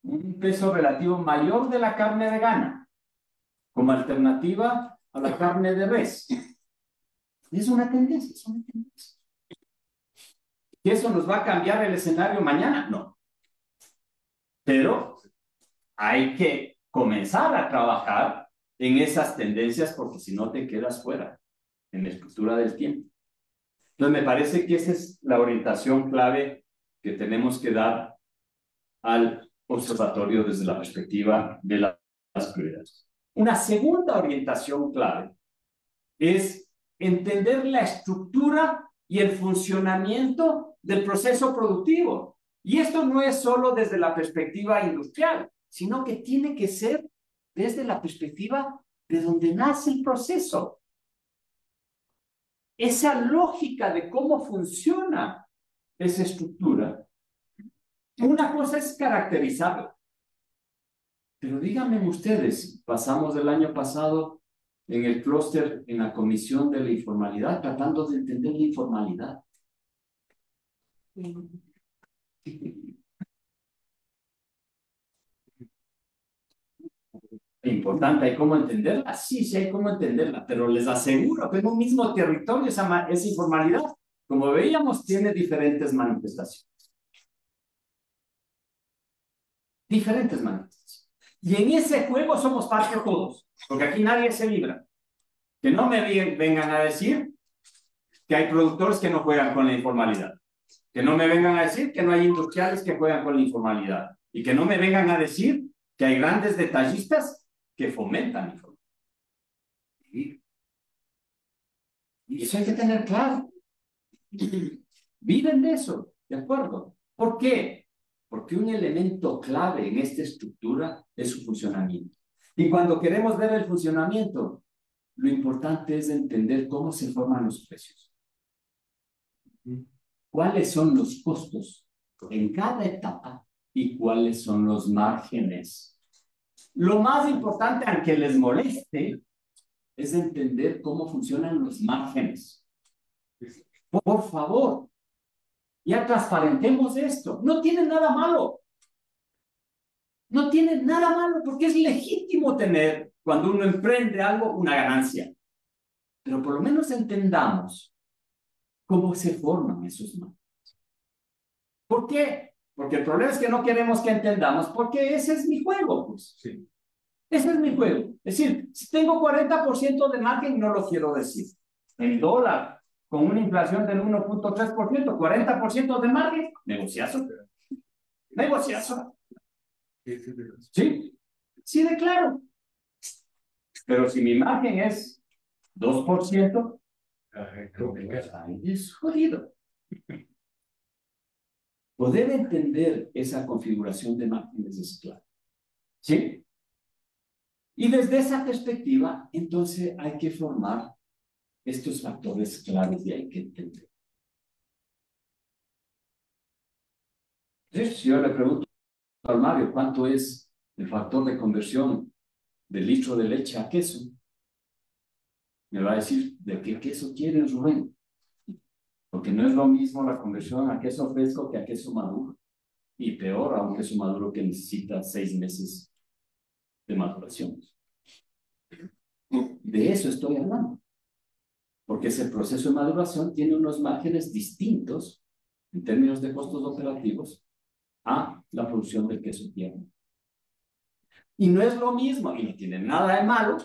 un peso relativo mayor de la carne vegana como alternativa a la carne de res. Es una tendencia, es una tendencia. ¿Que eso nos va a cambiar el escenario mañana? No. Pero hay que comenzar a trabajar en esas tendencias porque si no te quedas fuera en la estructura del tiempo. Entonces me parece que esa es la orientación clave que tenemos que dar al observatorio desde la perspectiva de las prioridades. Una segunda orientación clave es entender la estructura y el funcionamiento del proceso productivo. Y esto no es solo desde la perspectiva industrial, sino que tiene que ser desde la perspectiva de donde nace el proceso. Esa lógica de cómo funciona esa estructura. Una cosa es caracterizarla. Pero díganme ustedes, pasamos el año pasado en el clúster, en la comisión de la informalidad, tratando de entender la informalidad. Importante, ¿hay cómo entenderla? Sí, sí hay cómo entenderla, pero les aseguro que en un mismo territorio esa informalidad, como veíamos, tiene diferentes manifestaciones. Diferentes manifestaciones. Y en ese juego somos parte todos, porque aquí nadie se libra. Que no me vengan a decir que hay productores que no juegan con la informalidad. Que no me vengan a decir que no hay industriales que juegan con la informalidad. Y que no me vengan a decir que hay grandes detallistas que fomentan la informalidad. Y eso hay que tener claro. Viven de eso, ¿de acuerdo? ¿Por qué? Porque un elemento clave en esta estructura es su funcionamiento. Y cuando queremos ver el funcionamiento, lo importante es entender cómo se forman los precios. ¿Cuáles son los costos en cada etapa y cuáles son los márgenes? Lo más importante, aunque les moleste, es entender cómo funcionan los márgenes. Por favor, ya transparentemos esto. No tiene nada malo. No tiene nada malo porque es legítimo tener, cuando uno emprende algo, una ganancia. Pero por lo menos entendamos cómo se forman esos márgenes. ¿Por qué? Porque el problema es que no queremos que entendamos, porque ese es mi juego, pues. Sí. Ese es mi juego. Es decir, si tengo 40% de margen, no lo quiero decir. En dólar, con una inflación del 1.3%, 40% de margen, negociazo. Negociazo. Sí, sí declaro. Pero si mi margen es 2%, es jodido. Poder entender esa configuración de márgenes es clave. ¿Sí? Y desde esa perspectiva, entonces hay que formar estos factores claves y hay que entender. Entonces, si yo le pregunto al Mario cuánto es el factor de conversión del litro de leche a queso, me va a decir, ¿de qué queso quieres, Rubén? Porque no es lo mismo la conversión a queso fresco que a queso maduro. Y peor a un queso maduro que necesita 6 meses de maduración. De eso estoy hablando. porque ese proceso de maduración tiene unos márgenes distintos en términos de costos operativos a la producción del queso tierno. Y no es lo mismo, y no tiene nada de malo,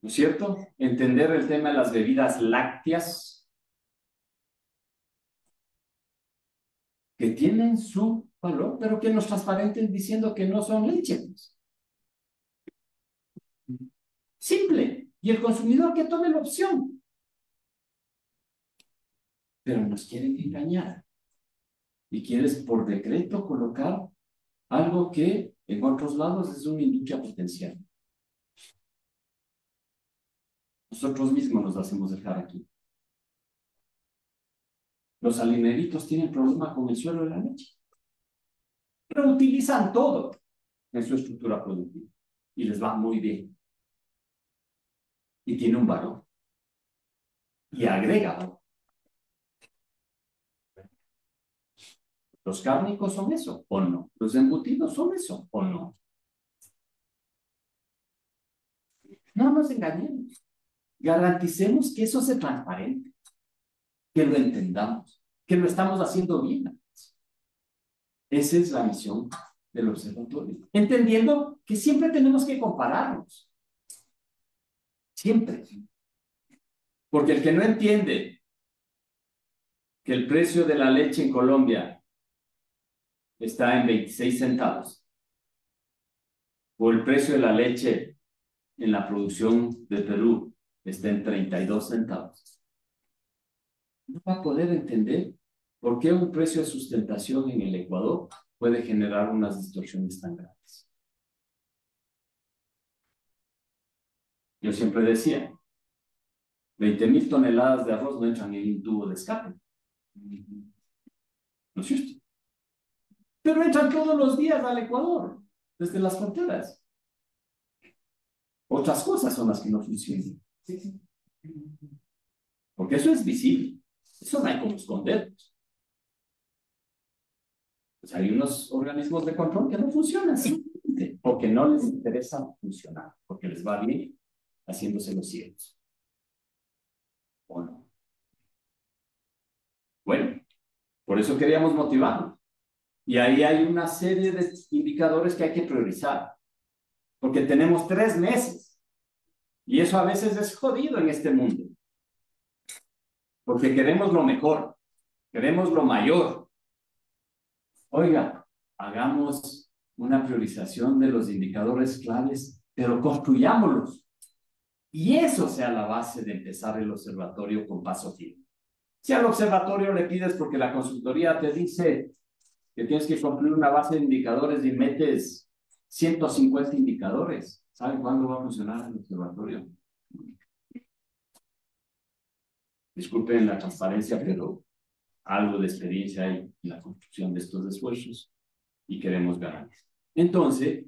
¿no es cierto? Entender el tema de las bebidas lácteas, que tienen su valor, pero que nos transparenten diciendo que no son leche. Simple. Y el consumidor que tome la opción. Pero nos quieren engañar. Y quieres por decreto colocar algo que en otros lados es una industria potencial. Nosotros mismos nos hacemos dejar aquí. Los halineritos tienen problema con el suelo de la leche. Pero utilizan todo en su estructura productiva. Y les va muy bien. Y tiene un valor. Y agrega valor. ¿Los cárnicos son eso o no? ¿Los embutidos son eso o no? No nos engañemos. Garanticemos que eso sea transparente, que lo entendamos, que lo estamos haciendo bien. Esa es la misión del observatorio. Entendiendo que siempre tenemos que compararnos. Siempre. Porque el que no entiende que el precio de la leche en Colombia está en 26 centavos, o el precio de la leche en la producción de Perú está en 32 centavos, no va a poder entender por qué un precio de sustentación en el Ecuador puede generar unas distorsiones tan grandes. Yo siempre decía, 20.000 toneladas de arroz no entran en un tubo de escape. ¿No es cierto? Pero entran todos los días al Ecuador, desde las fronteras. Otras cosas son las que no funcionan. Porque eso es visible. Eso no hay como esconderlos. Pues hay unos organismos de control que no funcionan simplemente porque no les interesa funcionar, porque les va bien haciéndose los ciegos. ¿O no? Bueno, por eso queríamos motivarnos. Y ahí hay una serie de indicadores que hay que priorizar. Porque tenemos 3 meses. Y eso a veces es jodido en este mundo. Porque queremos lo mejor. Queremos lo mayor. Oiga, hagamos una priorización de los indicadores claves, pero construyámoslos. Y eso sea la base de empezar el observatorio con paso firme. Si al observatorio le pides porque la consultoría te dice que tienes que construir una base de indicadores y metes 150 indicadores, ¿saben cuándo va a funcionar el observatorio? Disculpen la transparencia, pero algo de experiencia hay en la construcción de estos esfuerzos y queremos ganar. Entonces,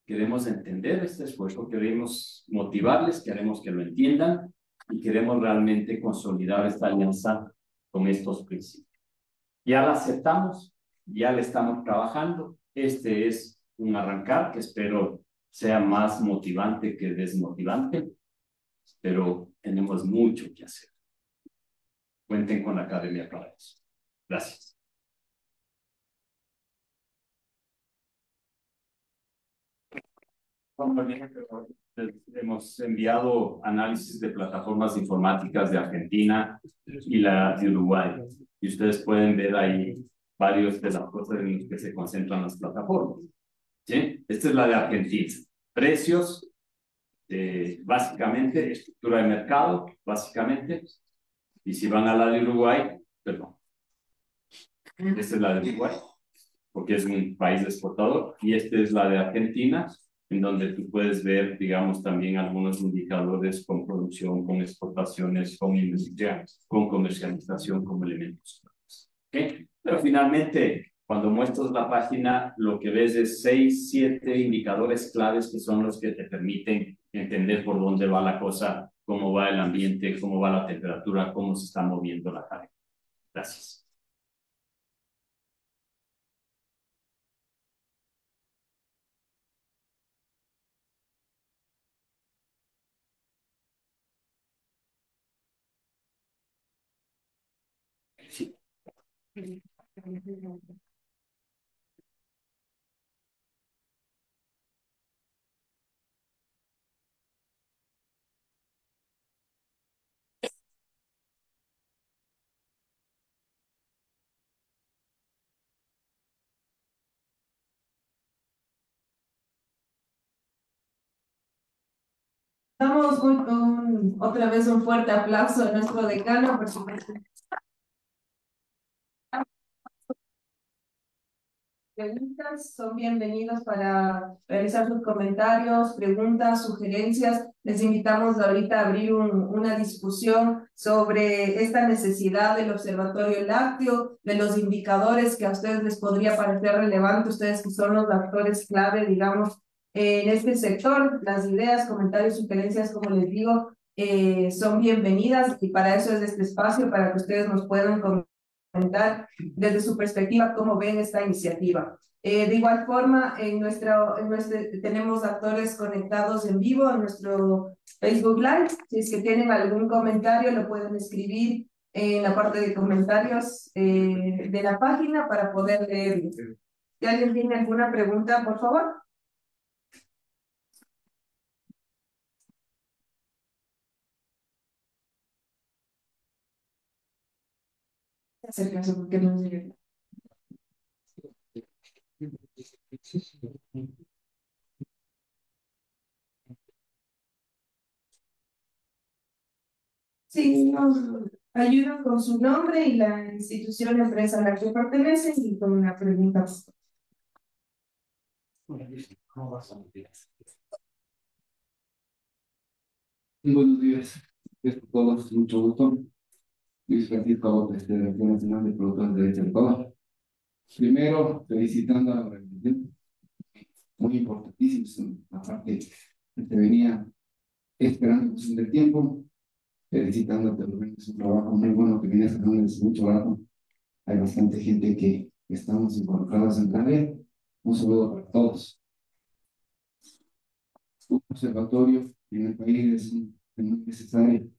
queremos entender este esfuerzo, queremos motivarles, queremos que lo entiendan y queremos realmente consolidar esta alianza con estos principios. Ya la aceptamos, ya le estamos trabajando. Este es un arrancar que espero sea más motivante que desmotivante, pero tenemos mucho que hacer. Cuenten con la academia para eso. Gracias. Hemos enviado análisis de plataformas informáticas de Argentina y la de Uruguay. Y ustedes pueden ver ahí varios de las cosas en las que se concentran las plataformas. ¿Sí? Esta es la de Argentina. Precios, básicamente, estructura de mercado, básicamente. Y si van a la de Uruguay, perdón. Esta es la de Uruguay, porque es un país exportador. Y esta es la de Argentina, en donde tú puedes ver, digamos, también algunos indicadores con producción, con exportaciones, con industria, con comercialización como elementos. ¿Okay? Pero finalmente, cuando muestras la página, lo que ves es 6, 7 indicadores claves que son los que te permiten entender por dónde va la cosa, cómo va el ambiente, cómo va la temperatura, cómo se está moviendo la cadena. Gracias. Damos otra vez un fuerte aplauso a nuestro decano por su preguntas. Son bienvenidos para realizar sus comentarios, preguntas, sugerencias. Les invitamos ahorita a abrir una discusión sobre esta necesidad del observatorio lácteo, de los indicadores que a ustedes les podría parecer relevante, ustedes que son los actores clave, digamos, en este sector. Las ideas, comentarios, sugerencias, como les digo, son bienvenidas y para eso es este espacio, para que ustedes nos puedan comentar desde su perspectiva cómo ven esta iniciativa. De igual forma, tenemos actores conectados en vivo en nuestro Facebook Live. Si es que tienen algún comentario, lo pueden escribir en la parte de comentarios de la página para poder leerlo. Si alguien tiene alguna pregunta, por favor. Acérquense porque no llegue. Sí, nos ayudan con su nombre y la institución o empresa a la que pertenecen y con una pregunta. Buenos días, a todos, mucho gusto. Luis Francisco López, de la Dirección Nacional de Productores de Leche del Ecuador. Primero, felicitando a la organización, muy importantísimo, aparte que te venía esperando cuestión del tiempo, felicitándote, porque es un trabajo muy bueno que vienes haciendo desde mucho rato. Hay bastante gente que estamos involucrados en la red. Un saludo para todos. Un observatorio en el país es muy necesario.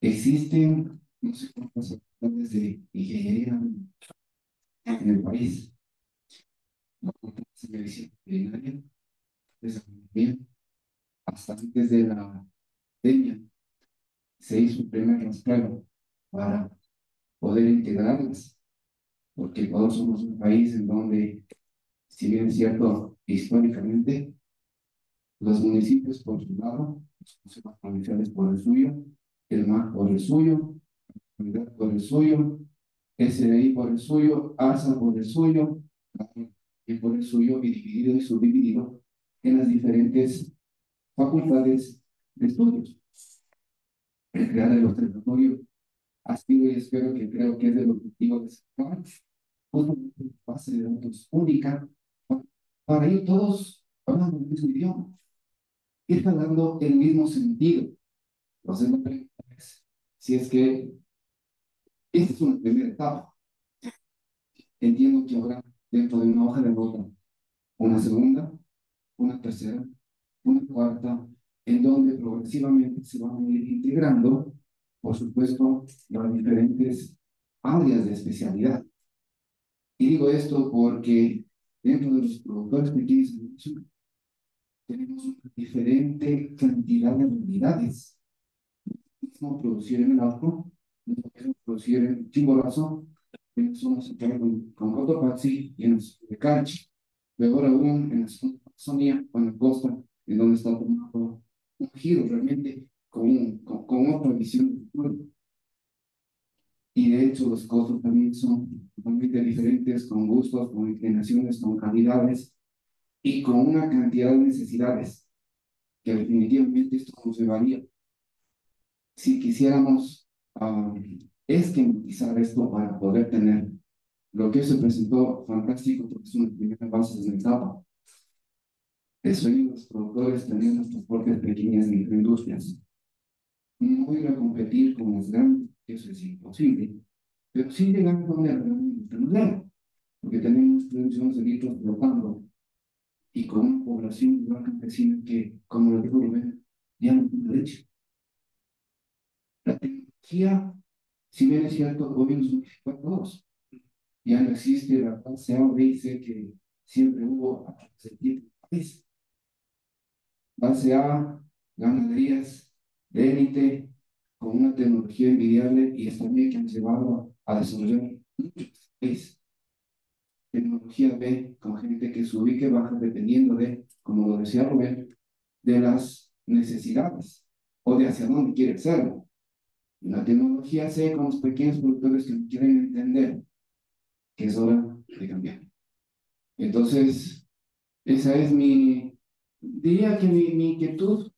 Existen no sé cuántas facultades de ingeniería en el país. La facultad de medicina veterinaria, desde bien, hasta antes de la pandemia, se hizo un primer rastreo para poder integrarlas, porque Ecuador somos un país en donde, si bien es cierto, históricamente, los municipios por su lado, los consejos provinciales por el suyo, el MAC por el suyo, la unidad por el suyo, SDI por el suyo, ARSA por el suyo, y por el suyo, y dividido y subdividido en las diferentes facultades de estudios. El crear el observatorio ha sido, y espero que creo que es el objetivo de sacar justamente una base de datos única para ir todos hablando el mismo idioma, ir hablando el mismo sentido. Entonces, la pregunta es si es que esta es una primera etapa. Entiendo que habrá dentro de una hoja de ruta una segunda, una tercera, una cuarta, en donde progresivamente se van a ir integrando, por supuesto, las diferentes áreas de especialidad. Y digo esto porque dentro de los productores pequeños tenemos una diferente cantidad de habilidades. No producir en el arco, no producir en Chimborazo, somos con Cotopaxi y en la zona de Canchi. Peor aún en la zona de Amazonía o en la costa, en donde está tomando un giro realmente con otra visión del futuro. Y de hecho los costos también son totalmente diferentes, con gustos, con inclinaciones, con calidades y con una cantidad de necesidades que definitivamente esto nos llevaría. Si quisiéramos esquematizar esto para poder tener lo que se presentó fantástico, porque es una primera base de la etapa. El sueño de los productores tener nuestras propias pequeñas microindustrias. No ir a competir con las grandes, eso es imposible, pero sí llegar a una gran industria nuclear, porque tenemos 3 millones de litros flotando y con una población rural campesina que, como lo dijo Rubén, ya no tiene leche. La tecnología Si bien es cierto, el gobierno unificó a todos. Ya no existe la clase A o B y C que siempre hubo a sentir el país. Clase A, ganaderías de élite, con una tecnología envidiable y es también que nos llevado a desarrollar muchos países. Tecnología B, con gente que se ubique baja dependiendo de, como lo decía Rubén, de las necesidades o de hacia dónde quiere hacerlo. La tecnología C con los pequeños productores que no quieren entender que es hora de cambiar. Entonces, esa es diría que mi inquietud,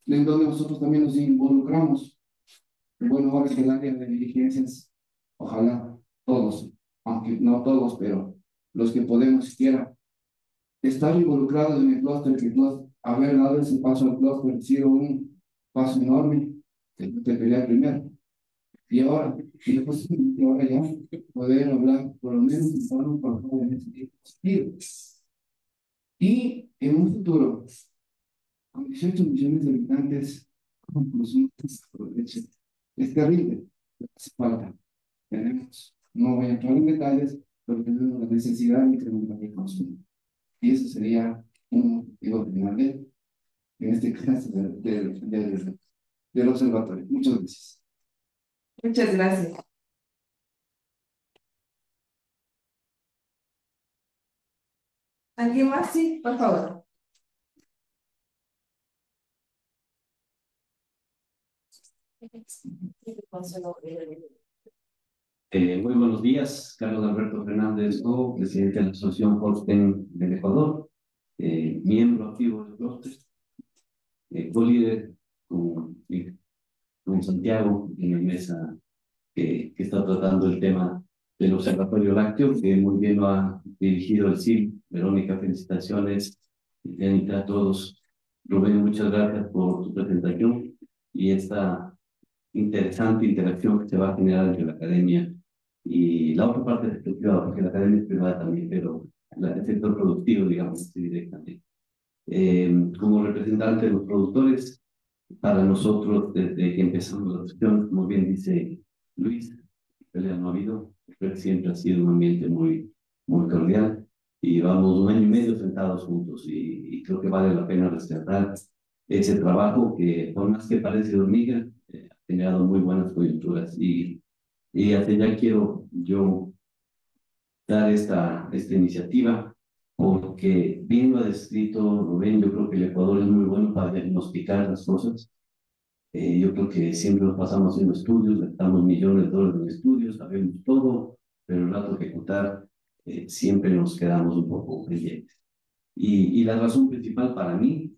en donde nosotros también nos involucramos. Bueno, ahora es el área de diligencias, ojalá todos, aunque no todos, pero los que podemos siquiera estar involucrados en el clúster, que haber dado ese paso al clúster ha sido un paso enorme, que te pelear primero. Y después, y ahora ya poder hablar por lo menos por favor en ese sentido. Y en un futuro, con 18 millones de habitantes, conclusión, es terrible, hace falta. Tenemos, no voy a entrar en detalles, pero tenemos la necesidad de incrementar el consumo. Y eso sería un objetivo final en este caso, del observatorio. Muchas gracias. Muchas gracias. ¿Alguien más? Sí, por favor. Muy buenos días, Carlos Alberto Fernández Go, presidente de la Asociación Holstein del Ecuador, miembro activo del clúster, co-líder con Santiago en la mesa que está tratando el tema del Observatorio Lácteo, que muy bien lo ha dirigido el CIL. Verónica, felicitaciones. Y a todos. Rubén, muchas gracias por tu presentación y esta interesante interacción que se va a generar entre la academia y la otra parte del sector privado, porque la academia es privada también, pero el sector productivo, digamos así directamente. Como representante de los productores, para nosotros, desde que empezamos la sesión, como bien dice Luis, pelea no ha habido, pero siempre ha sido un ambiente muy cordial y llevamos 1 año y medio sentados juntos y creo que vale la pena rescatar ese trabajo que, por más que parece de hormiga, ha generado muy buenas coyunturas y hacia allá quiero yo dar esta iniciativa porque bien lo ha descrito Rubén, yo creo que el Ecuador es muy bueno para diagnosticar las cosas. Yo creo que siempre nos pasamos haciendo estudios, gastamos millones de dólares en estudios, sabemos todo, pero el rato de ejecutar siempre nos quedamos un poco pendientes. Y la razón principal para mí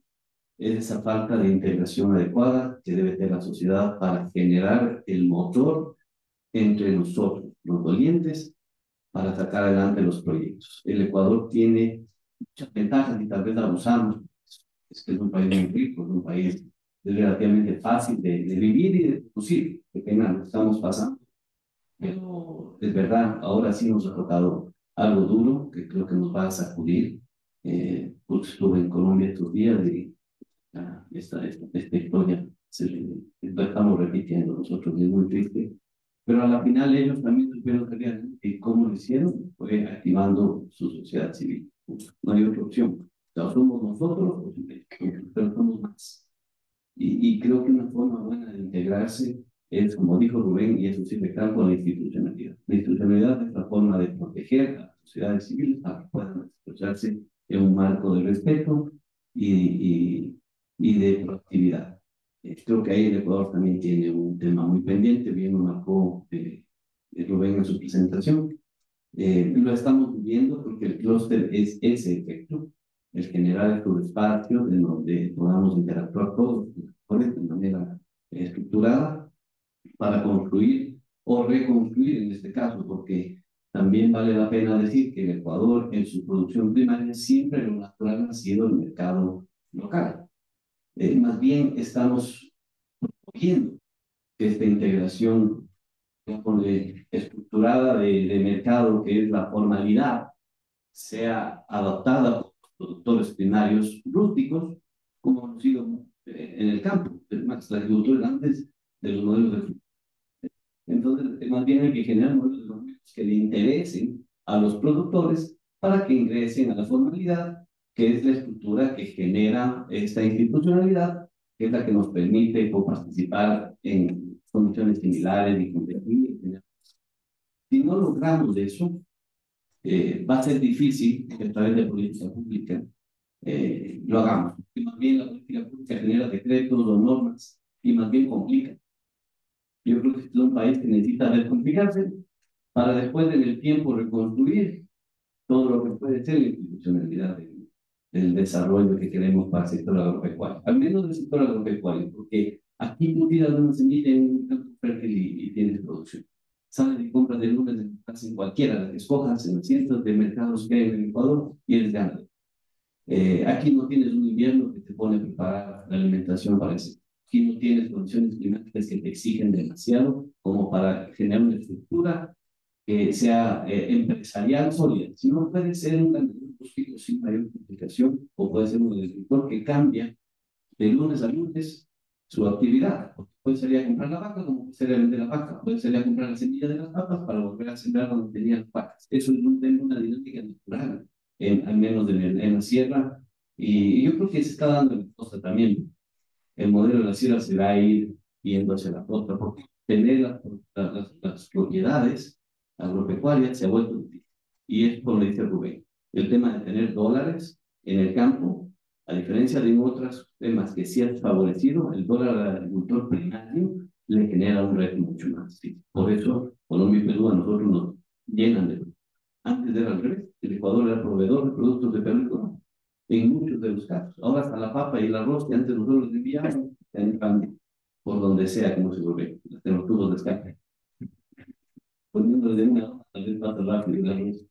es esa falta de integración adecuada que debe tener la sociedad para generar el motor entre nosotros, los dolientes, para sacar adelante los proyectos. El Ecuador tiene muchas ventajas y tal vez abusamos. Es que es un país muy rico, es un país relativamente fácil de vivir y de producir. Qué pena lo estamos pasando. Pero es verdad, ahora sí nos ha tocado algo duro que creo que nos va a sacudir. Pues estuve en Colombia estos días y esta historia la estamos repitiendo nosotros, es muy triste. Pero a la final ellos también supieron salir y cómo lo hicieron fue activando su sociedad civil. No hay otra opción. O sea, somos nosotros, pero somos más. Y creo que una forma buena de integrarse es, como dijo Rubén, y eso sí recalco, la institucionalidad. La institucionalidad es la forma de proteger a las sociedades civiles para que puedan expresarse en un marco de respeto y de proactividad. Creo que ahí el Ecuador también tiene un tema muy pendiente, bien lo marcó Rubén en su presentación. Lo estamos viviendo porque el clúster es ese efecto, el generar estos espacios en donde podamos interactuar todos de manera estructurada para construir o reconstruir en este caso, porque también vale la pena decir que el Ecuador en su producción primaria siempre lo natural ha sido el mercado local. Más bien estamos viendo que esta integración estructurada de mercado, que es la formalidad, sea adaptada por los productores primarios rústicos, como han sido en el campo. Es más, la agricultura antes de los modelos de Entonces, más bien hay que generar modelos económicos que le interesen a los productores para que ingresen a la formalidad, que es la estructura que genera esta institucionalidad, que es la que nos permite participar en condiciones similares y competir. Si no logramos eso, va a ser difícil que a través de política pública lo hagamos. Y más bien la política pública genera decretos o normas y más bien complica. Yo creo que este es un país que necesita descomplicarse para después en el tiempo reconstruir todo lo que puede ser la institucionalidad del desarrollo que queremos para el sector agropecuario, al menos del sector agropecuario, porque aquí tú tiras una semilla en un campo fértil y tienes producción. Sales y compras de lunes en cualquiera, escojas en cientos de mercados que hay en el Ecuador y eres ganadero. Aquí no tienes un invierno que te pone a preparar la alimentación para ese. Aquí no tienes condiciones climáticas que te exigen demasiado como para generar una estructura que sea empresarial sólida. Si no, puede ser un ganadero rústico sin mayor complicación o puede ser un agricultor que cambia de lunes a lunes su actividad. Puede salir a comprar la vaca como puede salir a vender la vaca. Puede salir a comprar la semilla de las papas para volver a sembrar donde tenían las vacas. Eso es una dinámica natural, al menos en la sierra. Y yo creo que se está dando en la costa también. El modelo de la sierra se va a ir yendo hacia la costa porque tener las propiedades agropecuarias se ha vuelto difícil. Y es como le dice Rubén, el tema de tener dólares en el campo, a diferencia de otros temas que sí han favorecido, el dólar al agricultor primario le genera un reto mucho más difícil. Por eso, Colombia y Perú a nosotros nos llenan de... Antes era al revés, el Ecuador era proveedor de productos de Perú y Colombia, en muchos de los casos. Ahora hasta la papa y el arroz que antes nosotros les enviábamos, están por donde sea, como se vuelve, en los tubos de escape. Poniéndole de una tal vez más rápido el arroz.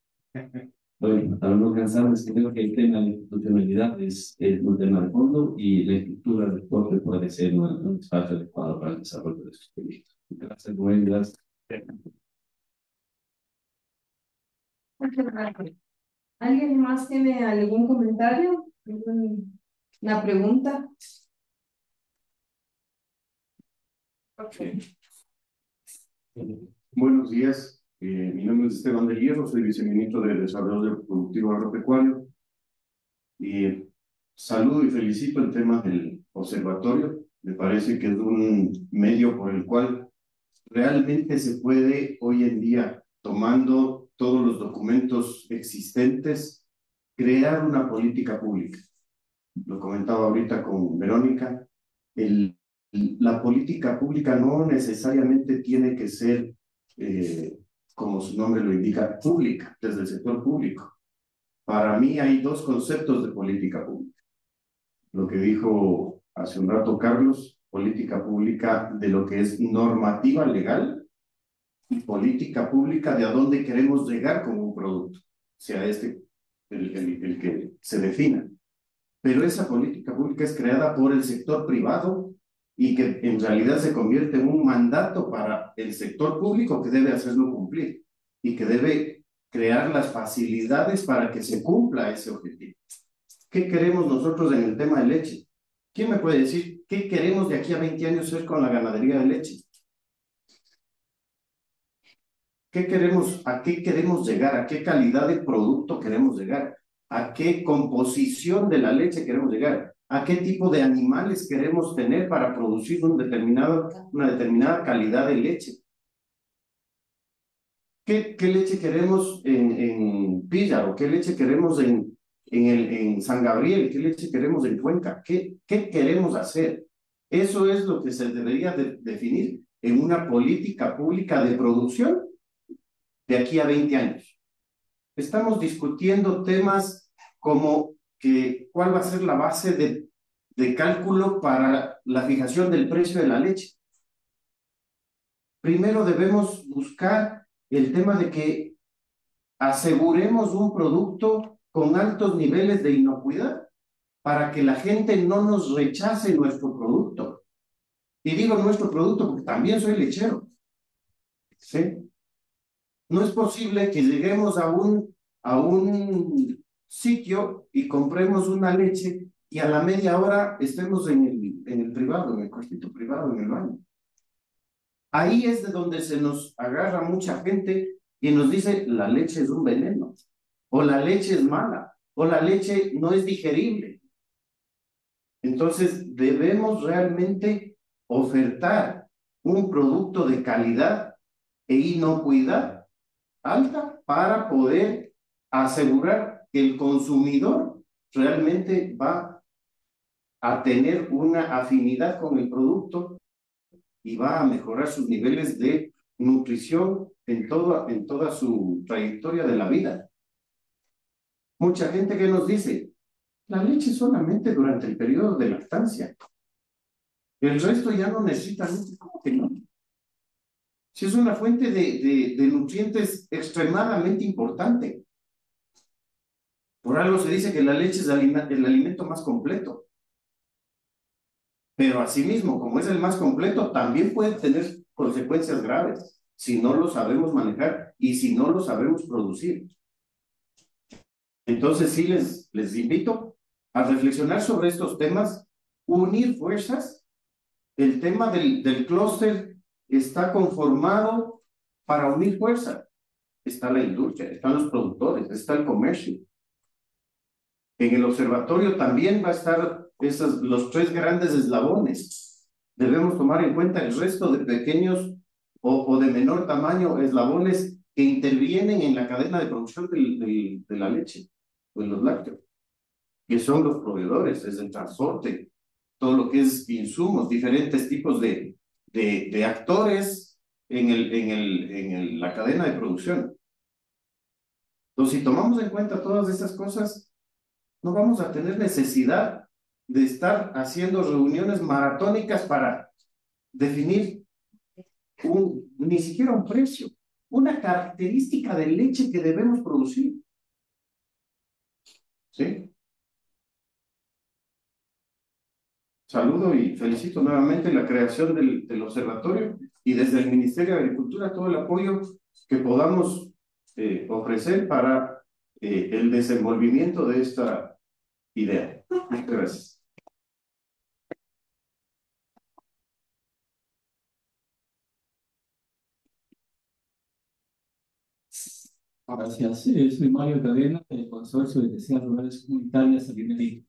Bueno, para no cansarles, creo que el tema de la institucionalidad es un tema de fondo y la estructura del deporte puede ser un espacio adecuado para el desarrollo de sus proyectos. Gracias, Rubén. Gracias. ¿Alguien más tiene algún comentario? ¿Una pregunta? Okay. Buenos días, mi nombre es Esteban del Hierro, soy viceministro de Desarrollo Productivo Agropecuario. Saludo y felicito el tema del observatorio. Me parece que es un medio por el cual realmente se puede hoy en día, tomando todos los documentos existentes, crear una política pública. Lo comentaba ahorita con Verónica, la política pública no necesariamente tiene que ser, como su nombre lo indica, pública, desde el sector público. Para mí hay dos conceptos de política pública. Lo que dijo hace un rato Carlos, política pública de lo que es normativa legal y política pública de a dónde queremos llegar con un producto, sea este el que se defina. Pero esa política pública es creada por el sector privado y que en realidad se convierte en un mandato para el sector público que debe hacerlo cumplir y que debe crear las facilidades para que se cumpla ese objetivo. ¿Qué queremos nosotros en el tema de leche? ¿Quién me puede decir qué queremos de aquí a 20 años hacer con la ganadería de leche? ¿Qué queremos, a qué queremos llegar? ¿A qué calidad de producto queremos llegar? ¿A qué composición de la leche queremos llegar? ¿A qué tipo de animales queremos tener para producir una determinada calidad de leche? ¿Qué leche queremos en Píllaro? ¿Qué leche queremos en San Gabriel? ¿Qué leche queremos en Cuenca? ¿Qué queremos hacer? Eso es lo que se debería definir en una política pública de producción de aquí a 20 años. Estamos discutiendo temas como cuál va a ser la base de cálculo para la fijación del precio de la leche. Primero debemos buscar el tema de que aseguremos un producto con altos niveles de inocuidad para que la gente no nos rechace nuestro producto. Y digo nuestro producto porque también soy lechero. ¿Sí? No es posible que lleguemos a un sitio y compremos una leche y a la media hora estemos en el privado, en el cuartito privado, en el baño. Ahí es de donde se nos agarra mucha gente y nos dice, la leche es un veneno, o la leche es mala, o la leche no es digerible. Entonces, debemos realmente ofertar un producto de calidad e inocuidad alta para poder asegurar que el consumidor realmente va a tener una afinidad con el producto y va a mejorar sus niveles de nutrición en toda su trayectoria de la vida. Mucha gente que nos dice, la leche solamente durante el periodo de lactancia. El resto ya no necesita leche. ¿Cómo que no? Si es una fuente de nutrientes extremadamente importante. Por algo se dice que la leche es el alimento más completo. Pero asimismo, como es el más completo, también puede tener consecuencias graves si no lo sabemos manejar y si no lo sabemos producir. Entonces sí les invito a reflexionar sobre estos temas, unir fuerzas. El tema del clúster está conformado para unir fuerzas. Está la industria, están los productores, está el comercio. En el observatorio también va a estar los tres grandes eslabones. Debemos tomar en cuenta el resto de pequeños o de menor tamaño eslabones que intervienen en la cadena de producción de la leche o de los lácteos, que son los proveedores, es el transporte, todo lo que es insumos, diferentes tipos de actores en la cadena de producción. Entonces, si tomamos en cuenta todas estas cosas, no vamos a tener necesidad de estar haciendo reuniones maratónicas para definir ni siquiera un precio, una característica de leche que debemos producir. ¿Sí? Saludo y felicito nuevamente la creación del observatorio y desde el Ministerio de Agricultura todo el apoyo que podamos ofrecer para el desenvolvimiento de esta idea. Muchas gracias. Gracias. Soy Mario Cadena, del Consorcio de Necesidades Rurales Comunitarias de Guinea.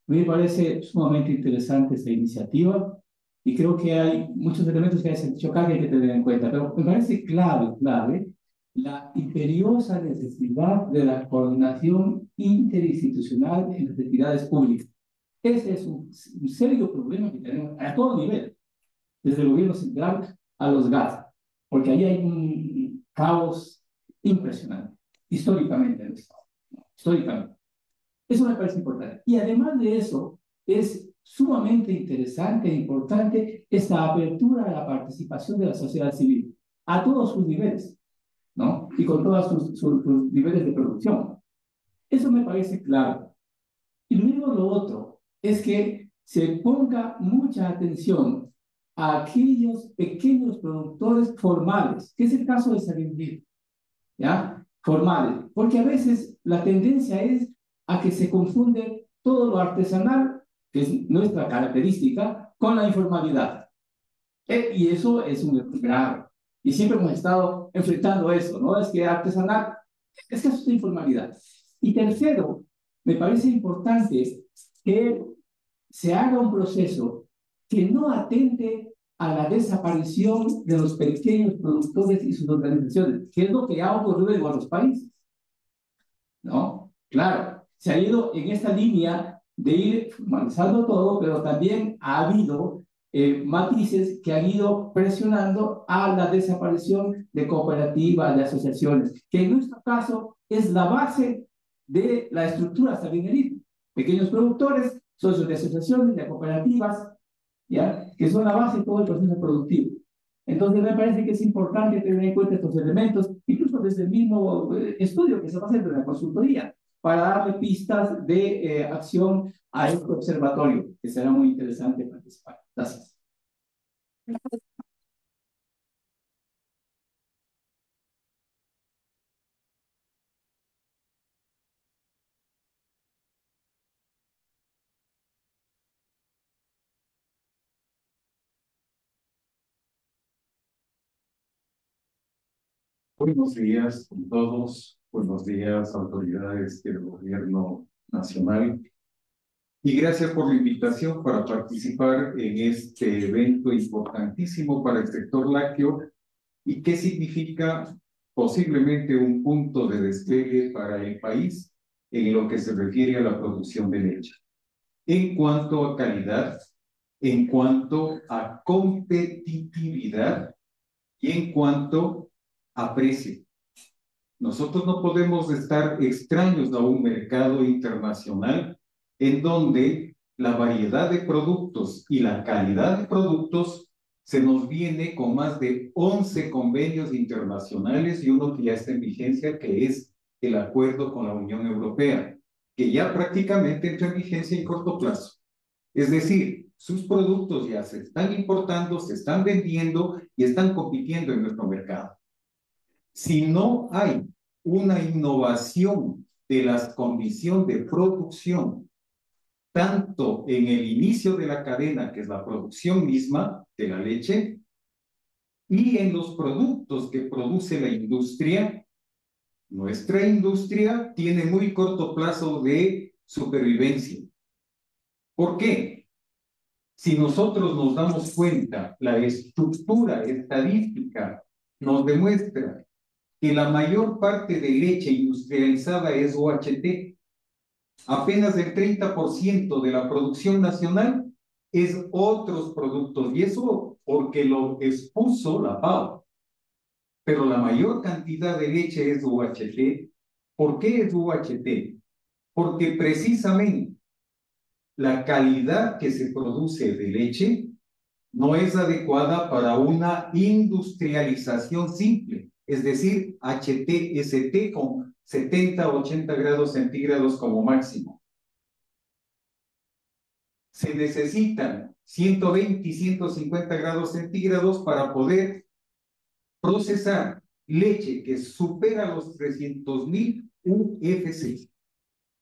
Me parece sumamente interesante esta iniciativa y creo que hay muchos elementos que hay que tener en cuenta, pero me parece clave la imperiosa necesidad de la coordinación interinstitucional en las entidades públicas. Ese es un serio problema que tenemos a todo nivel, desde el gobierno central a los GAT, porque ahí hay un caos impresionante, históricamente en el Estado, históricamente. Eso me parece importante. Y además de eso, es sumamente interesante e importante esta apertura a la participación de la sociedad civil, a todos sus niveles, ¿no? Y con todos sus niveles de producción. Eso me parece claro. Y luego lo otro es que se ponga mucha atención a aquellos pequeños productores formales, que es el caso de Sabimbir, ¿ya? Formales, porque a veces la tendencia es a que se confunde todo lo artesanal, que es nuestra característica, con la informalidad. Y eso es un error grave. Y siempre hemos estado enfrentando eso, ¿no? Es que artesanal, es que eso es informalidad. Y tercero, me parece importante que se haga un proceso que no atente a la desaparición de los pequeños productores y sus organizaciones, que es lo que ha ocurrido en otros países, ¿no? Claro, se ha ido en esta línea de ir formalizando todo, pero también ha habido matices que han ido presionando a la desaparición de cooperativas, de asociaciones, que en nuestro caso es la base de la estructura sabinerista. Pequeños productores, socios de asociaciones, de cooperativas, ¿ya? Que son la base de todo el proceso productivo. Entonces me parece que es importante tener en cuenta estos elementos, incluso desde el mismo estudio que se va a hacer de la consultoría, para darle pistas de acción a este observatorio, que será muy interesante participar. Gracias. Buenos días a todos, buenos días autoridades del gobierno nacional y gracias por la invitación para participar en este evento importantísimo para el sector lácteo y que significa posiblemente un punto de despegue para el país en lo que se refiere a la producción de leche. En cuanto a calidad, en cuanto a competitividad y en cuanto a precio. Nosotros no podemos estar extraños a un mercado internacional en donde la variedad de productos y la calidad de productos se nos viene con más de 11 convenios internacionales y uno que ya está en vigencia, que es el acuerdo con la Unión Europea, que ya prácticamente entra en vigencia en corto plazo. Es decir, sus productos ya se están importando, se están vendiendo y están compitiendo en nuestro mercado. Si no hay una innovación de las condiciones de producción, tanto en el inicio de la cadena, que es la producción misma de la leche, y en los productos que produce la industria, nuestra industria tiene muy corto plazo de supervivencia. ¿Por qué? Si nosotros nos damos cuenta, la estructura estadística nos demuestra que la mayor parte de leche industrializada es UHT. Apenas el 30% de la producción nacional es otros productos, y eso porque lo expuso la FAO. Pero la mayor cantidad de leche es UHT. ¿Por qué es UHT? Porque precisamente la calidad que se produce de leche no es adecuada para una industrialización simple, es decir, HT-ST con 70-80 grados centígrados como máximo. Se necesitan 120 y 150 grados centígrados para poder procesar leche que supera los 300.000 UFC.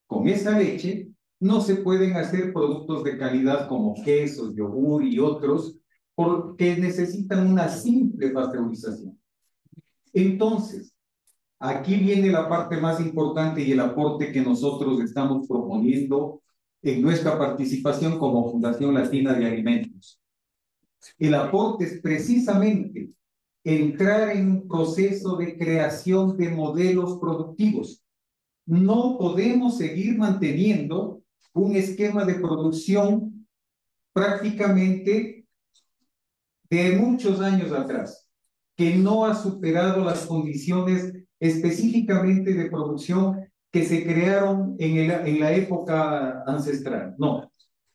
Con esa leche no se pueden hacer productos de calidad como quesos, yogur y otros, porque necesitan una simple pasteurización. Entonces, aquí viene la parte más importante y el aporte que nosotros estamos proponiendo en nuestra participación como Fundación Latina de Alimentos. El aporte es precisamente entrar en un proceso de creación de modelos productivos. No podemos seguir manteniendo un esquema de producción prácticamente de muchos años atrás, que no ha superado las condiciones específicamente de producción que se crearon en la época ancestral. No.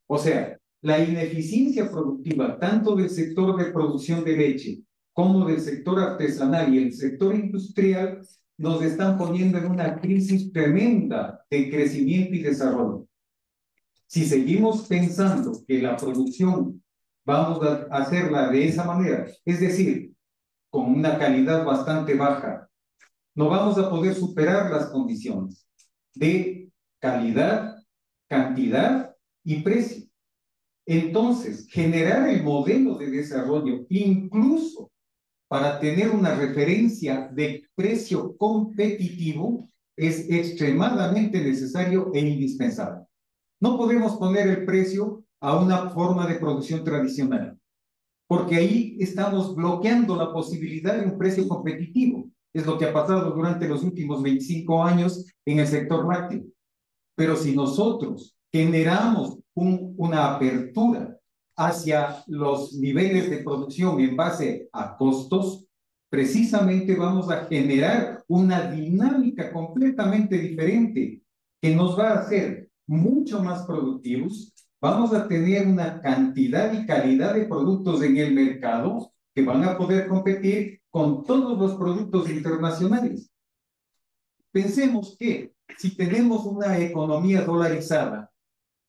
O sea, la ineficiencia productiva, tanto del sector de producción de leche como del sector artesanal y el sector industrial, nos están poniendo en una crisis tremenda de crecimiento y desarrollo. Si seguimos pensando que la producción vamos a hacerla de esa manera, es decir, con una calidad bastante baja, no vamos a poder superar las condiciones de calidad, cantidad y precio. Entonces, generar el modelo de desarrollo, incluso para tener una referencia de precio competitivo, es extremadamente necesario e indispensable. No podemos poner el precio a una forma de producción tradicional, porque ahí estamos bloqueando la posibilidad de un precio competitivo. Es lo que ha pasado durante los últimos 25 años en el sector lácteo. Pero si nosotros generamos una apertura hacia los niveles de producción en base a costos, precisamente vamos a generar una dinámica completamente diferente que nos va a hacer mucho más productivos. Vamos a tener una cantidad y calidad de productos en el mercado que van a poder competir con todos los productos internacionales. Pensemos que si tenemos una economía dolarizada,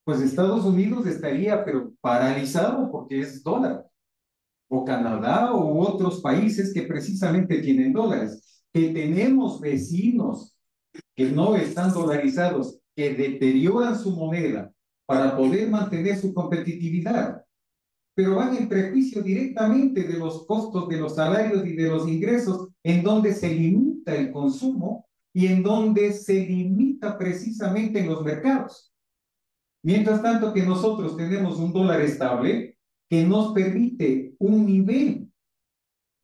pues Estados Unidos estaría pero paralizado porque es dólar, o Canadá u otros países que precisamente tienen dólares, que tenemos vecinos que no están dolarizados, que deterioran su moneda para poder mantener su competitividad. pero van en prejuicio directamente de los costos de los salarios y de los ingresos, en donde se limita el consumo y en donde se limita precisamente en los mercados. Mientras tanto que nosotros tenemos un dólar estable que nos permite un nivel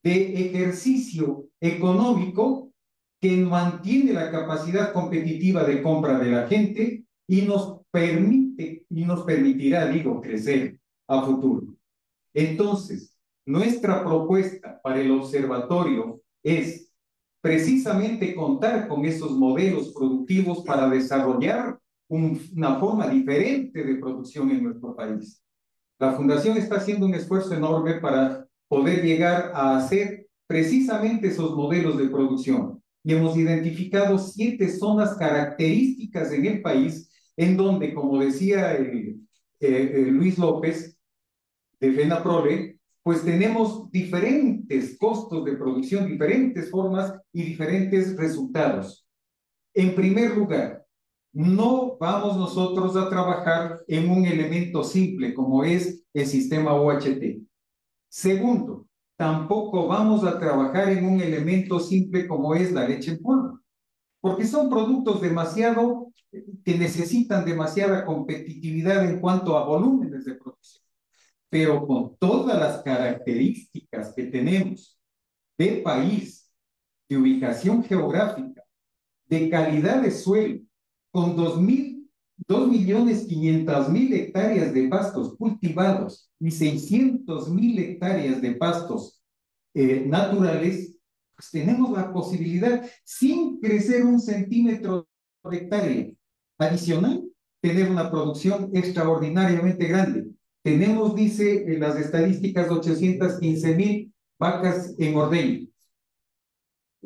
de ejercicio económico que mantiene la capacidad competitiva de compra de la gente y nos permite y nos permitirá, digo, crecer a futuro. Entonces, nuestra propuesta para el observatorio es precisamente contar con esos modelos productivos para desarrollar una forma diferente de producción en nuestro país. La Fundación está haciendo un esfuerzo enorme para poder llegar a hacer precisamente esos modelos de producción. Y hemos identificado 7 zonas características en el país en donde, como decía Luis López, de FENAPROLE, pues tenemos diferentes costos de producción, diferentes formas y diferentes resultados. En primer lugar, no vamos nosotros a trabajar en un elemento simple como es el sistema OHT. Segundo, tampoco vamos a trabajar en un elemento simple como es la leche en polvo, porque son productos demasiado que necesitan demasiada competitividad en cuanto a volúmenes de producción. Pero con todas las características que tenemos de país, de ubicación geográfica, de calidad de suelo, con 2.500.000 hectáreas de pastos cultivados y 600.000 hectáreas de pastos naturales, pues tenemos la posibilidad, sin crecer 1 centímetro de hectárea adicional, tener una producción extraordinariamente grande. Tenemos, dice las estadísticas, 815.000 vacas en ordeño.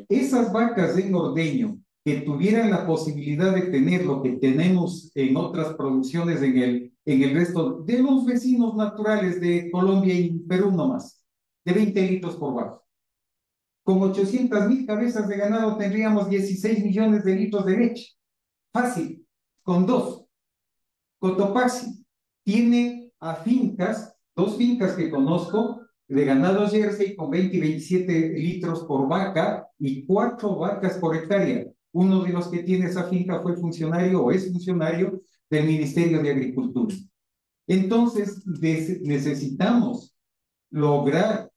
Esas vacas en ordeño que tuvieran la posibilidad de tener lo que tenemos en otras producciones en el resto de los vecinos naturales de Colombia y Perú nomás, de 20 litros por vaca. Con 800.000 cabezas de ganado tendríamos 16 millones de litros de leche. Fácil, con 2. Cotopaxi tiene a fincas, 2 fincas que conozco, de ganado Jersey con 20 y 27 litros por vaca y 4 vacas por hectárea. Uno de los que tiene esa finca fue funcionario o es funcionario del Ministerio de Agricultura. Entonces, necesitamos lograr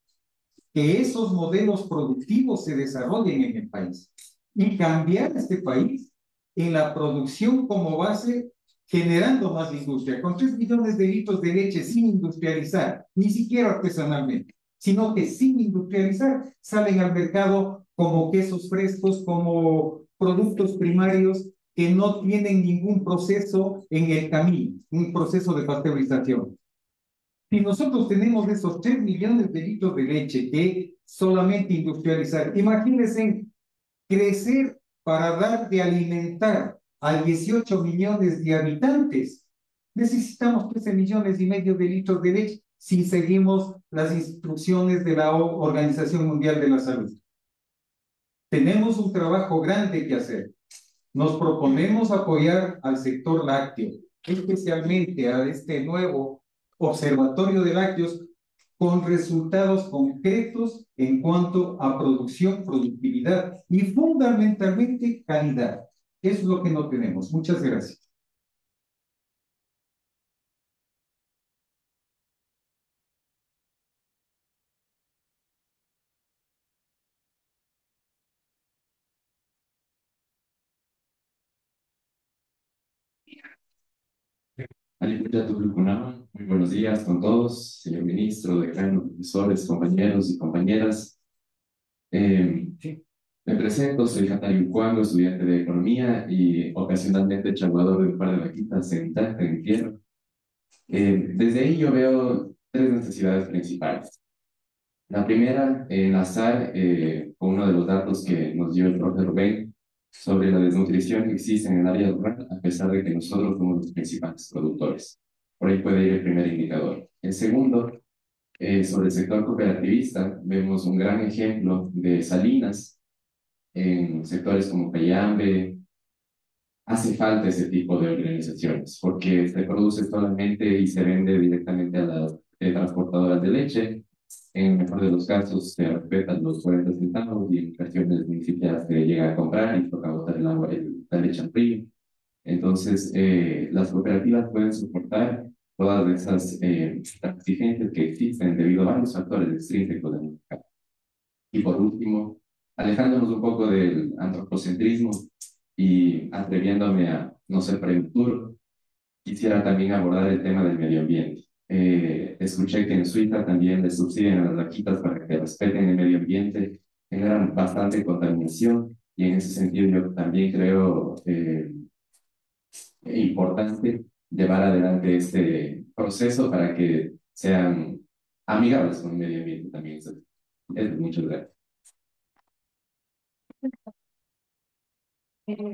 que esos modelos productivos se desarrollen en el país y cambiar este país en la producción como base, generando más industria, con 3 millones de litros de leche sin industrializar, ni siquiera artesanalmente, sino que sin industrializar salen al mercado como quesos frescos, como productos primarios que no tienen ningún proceso en el camino, un proceso de pasteurización. Si nosotros tenemos esos 3 millones de litros de leche que solamente industrializar, imagínense crecer para dar de alimentar a 18 millones de habitantes, necesitamos 13 millones y medio de litros de leche si seguimos las instrucciones de la Organización Mundial de la Salud. Tenemos un trabajo grande que hacer. Nos proponemos apoyar al sector lácteo, especialmente a este nuevo observatorio de lácteos, con resultados concretos en cuanto a producción, productividad y fundamentalmente calidad. Eso es lo que no tenemos. Muchas gracias. Muy buenos días con todos, señor ministro, decano, profesores, compañeros y compañeras. Me presento, soy Jatario Cuango, estudiante de Economía y ocasionalmente charlador de un par de vaquitas en Tacta, en tierra. Desde ahí yo veo 3 necesidades principales. La primera, enlazar con uno de los datos que nos dio el profe Rubén sobre la desnutrición que existe en el área rural, a pesar de que nosotros somos los principales productores. Por ahí puede ir el primer indicador. El segundo, sobre el sector cooperativista, vemos un gran ejemplo de Salinas en sectores como Cayambe. Hace falta ese tipo de organizaciones, porque se produce solamente y se vende directamente a las transportadoras de leche. En el mejor de los casos se respetan los 40 centavos y en ocasiones ni siquiera se llega a comprar y toca botar el agua, la leche al río. Entonces, las cooperativas pueden soportar todas esas exigencias que existen debido a varios factores extrínsecos del mercado. Y por último, alejándonos un poco del antropocentrismo y atreviéndome a no ser prematuro, quisiera también abordar el tema del medio ambiente. Escuché que en Suiza también les subsidian a las vaquitas para que respeten el medio ambiente, generan bastante contaminación y en ese sentido yo también creo importante llevar adelante este proceso para que sean amigables con el medio ambiente también. Muchas gracias.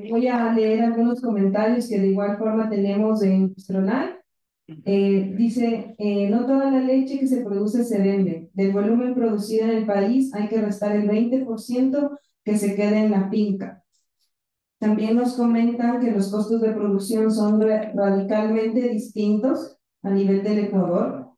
Voy a leer algunos comentarios que de igual forma tenemos en nuestro live. Dice, no toda la leche que se produce se vende. Del volumen producido en el país hay que restar el 20% que se quede en la finca. También nos comentan que los costos de producción son radicalmente distintos a nivel del Ecuador.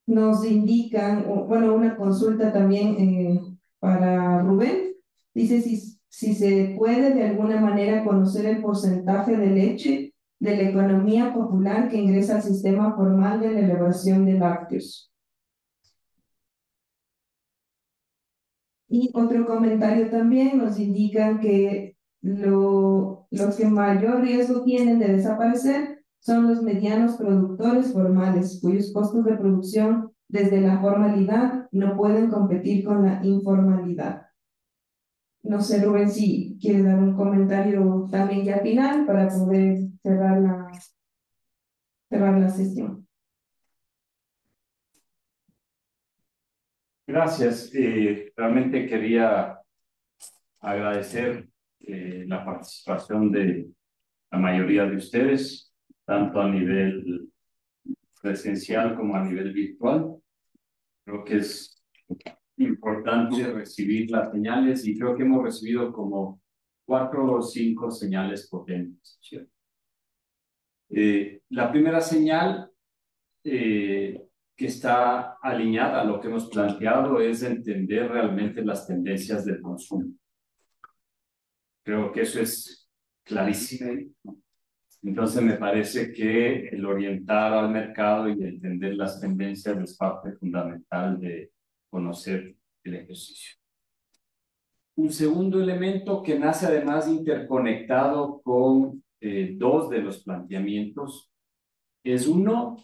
Nos indican, bueno, una consulta también para Rubén. Dice si se puede de alguna manera conocer el porcentaje de leche de la economía popular que ingresa al sistema formal de la elaboración de lácteos. Y otro comentario también nos indican que los que mayor riesgo tienen de desaparecer son los medianos productores formales, cuyos costos de producción desde la formalidad no pueden competir con la informalidad. No sé, Rubén, si quieres dar un comentario también ya final para poder cerrar la sesión. Gracias. Realmente quería agradecer la participación de la mayoría de ustedes, tanto a nivel presencial como a nivel virtual. Creo que es importante recibir las señales y creo que hemos recibido como 4 o 5 señales potentes, ¿cierto? La primera señal que está alineada a lo que hemos planteado es entender realmente las tendencias del consumo. Creo que eso es clarísimo. Entonces me parece que el orientar al mercado y entender las tendencias es parte fundamental de conocer el ejercicio. Un segundo elemento que nace además interconectado con 2 de los planteamientos es uno.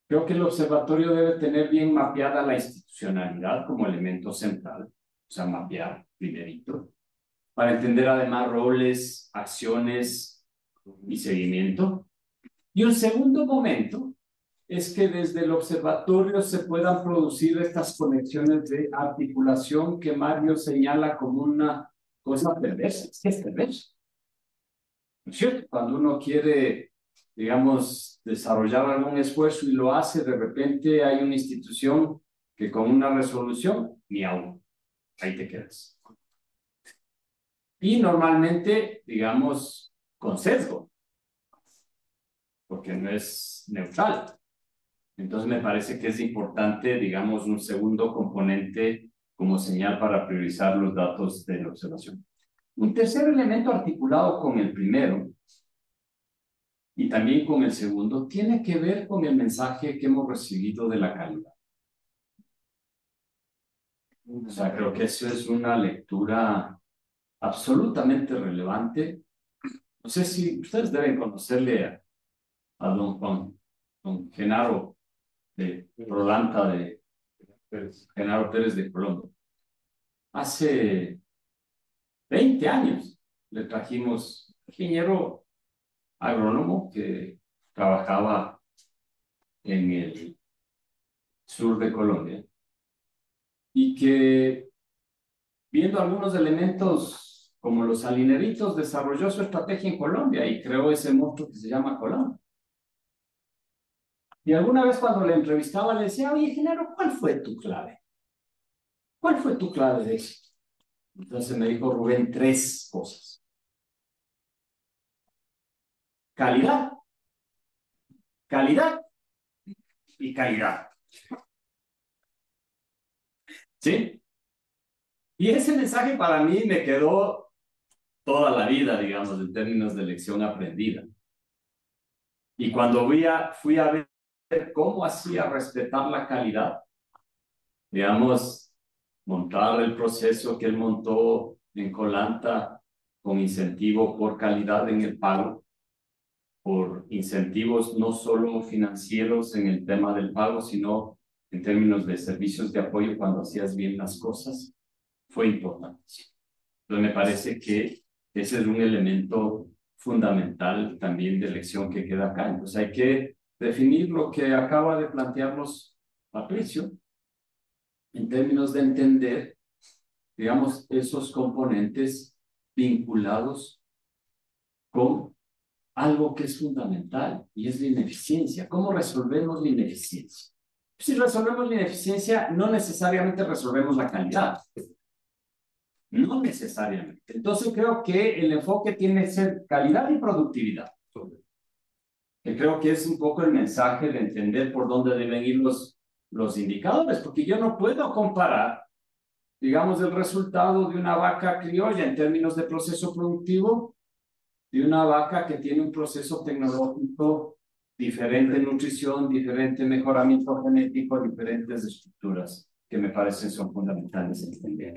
Creo que el observatorio debe tener bien mapeada la institucionalidad como elemento central, o sea, mapear primerito, para entender además roles, acciones y seguimiento. Y un segundo momento es que desde el observatorio se puedan producir estas conexiones de articulación que Mario señala como una cosa perversa. Es que es perverso, ¿no es cierto? Cuando uno quiere, digamos, desarrollar algún esfuerzo y lo hace, de repente hay una institución que con una resolución, ni aún, ahí te quedas. Y normalmente, digamos, con sesgo, porque no es neutral. Entonces me parece que es importante, digamos, un segundo componente como señal para priorizar los datos de la observación. Un tercer elemento articulado con el primero y también con el segundo tiene que ver con el mensaje que hemos recibido de la calidad. O sea, creo que eso es una lectura absolutamente relevante. No sé si ustedes deben conocerle a don Genaro de Rolanta, de Genaro Pérez de Colombia. Hace 20 años le trajimos un ingeniero agrónomo que trabajaba en el sur de Colombia y que, viendo algunos elementos como los salineritos, desarrolló su estrategia en Colombia y creó ese monstruo que se llama Colombia. Y alguna vez cuando le entrevistaba le decía, oye, Genaro, ¿cuál fue tu clave? ¿Cuál fue tu clave de éxito? Entonces me dijo Rubén 3 cosas. Calidad, calidad y calidad. ¿Sí? Y ese mensaje para mí me quedó toda la vida, digamos, en términos de lección aprendida. Y cuando fui a ver cómo hacía respetar la calidad, digamos, montar el proceso que él montó en Colanta con incentivo por calidad en el pago, por incentivos no solo financieros en el tema del pago, sino en términos de servicios de apoyo cuando hacías bien las cosas, fue importante. Entonces me parece que ese es un elemento fundamental también de lección que queda acá. Entonces hay que definir lo que acaba de plantearnos Patricio en términos de entender, digamos, esos componentes vinculados con algo que es fundamental y es la ineficiencia. ¿Cómo resolvemos la ineficiencia? Si resolvemos la ineficiencia, no necesariamente resolvemos la calidad. No necesariamente. Entonces creo que el enfoque tiene que ser calidad y productividad. Que creo que es un poco el mensaje de entender por dónde deben ir los indicadores, porque yo no puedo comparar, digamos, el resultado de una vaca criolla en términos de proceso productivo de una vaca que tiene un proceso tecnológico diferente en nutrición, diferente mejoramiento genético, diferentes estructuras que me parecen son fundamentales entender.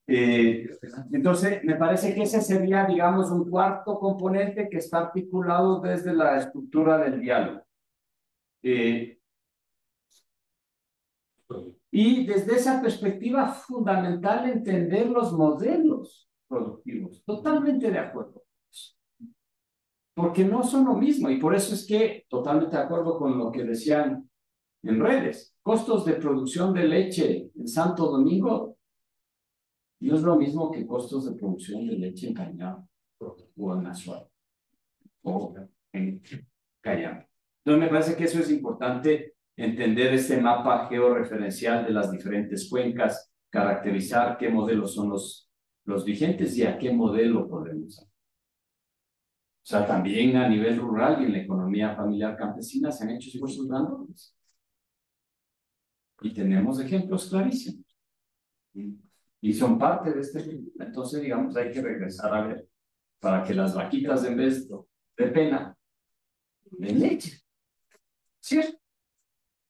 Entonces, me parece que ese sería, digamos, un cuarto componente que está articulado desde la estructura del diálogo. Y desde esa perspectiva fundamental entender los modelos productivos. Totalmente de acuerdo. Porque no son lo mismo y por eso es que totalmente de acuerdo con lo que decían en redes. Costos de producción de leche en Santo Domingo no es lo mismo que costos de producción de leche en Cañar o en Azuay o en Cayambe. Entonces me parece que eso es importante, entender este mapa georreferencial de las diferentes cuencas, caracterizar qué modelos son los vigentes y a qué modelo podemos hacer. O sea, también a nivel rural y en la economía familiar campesina se han hecho esfuerzos grandes. Y tenemos ejemplos clarísimos. Y son parte de este ejemplo. Entonces, digamos, hay que regresar a ver para que las vaquitas en vez de pena den leche. ¿Cierto?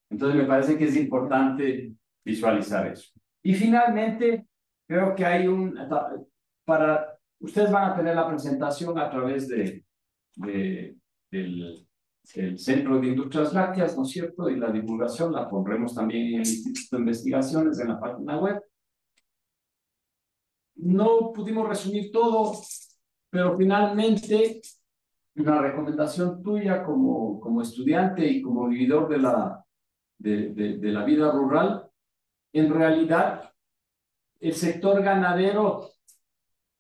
Entonces, me parece que es importante visualizar eso. Y finalmente, creo que hay ustedes van a tener la presentación a través del Centro de Industrias Lácteas, ¿no es cierto? Y la divulgación la pondremos también en el Instituto de Investigaciones, en la página web. No pudimos resumir todo, pero finalmente una recomendación tuya como estudiante y como vividor de la vida rural, en realidad el sector ganadero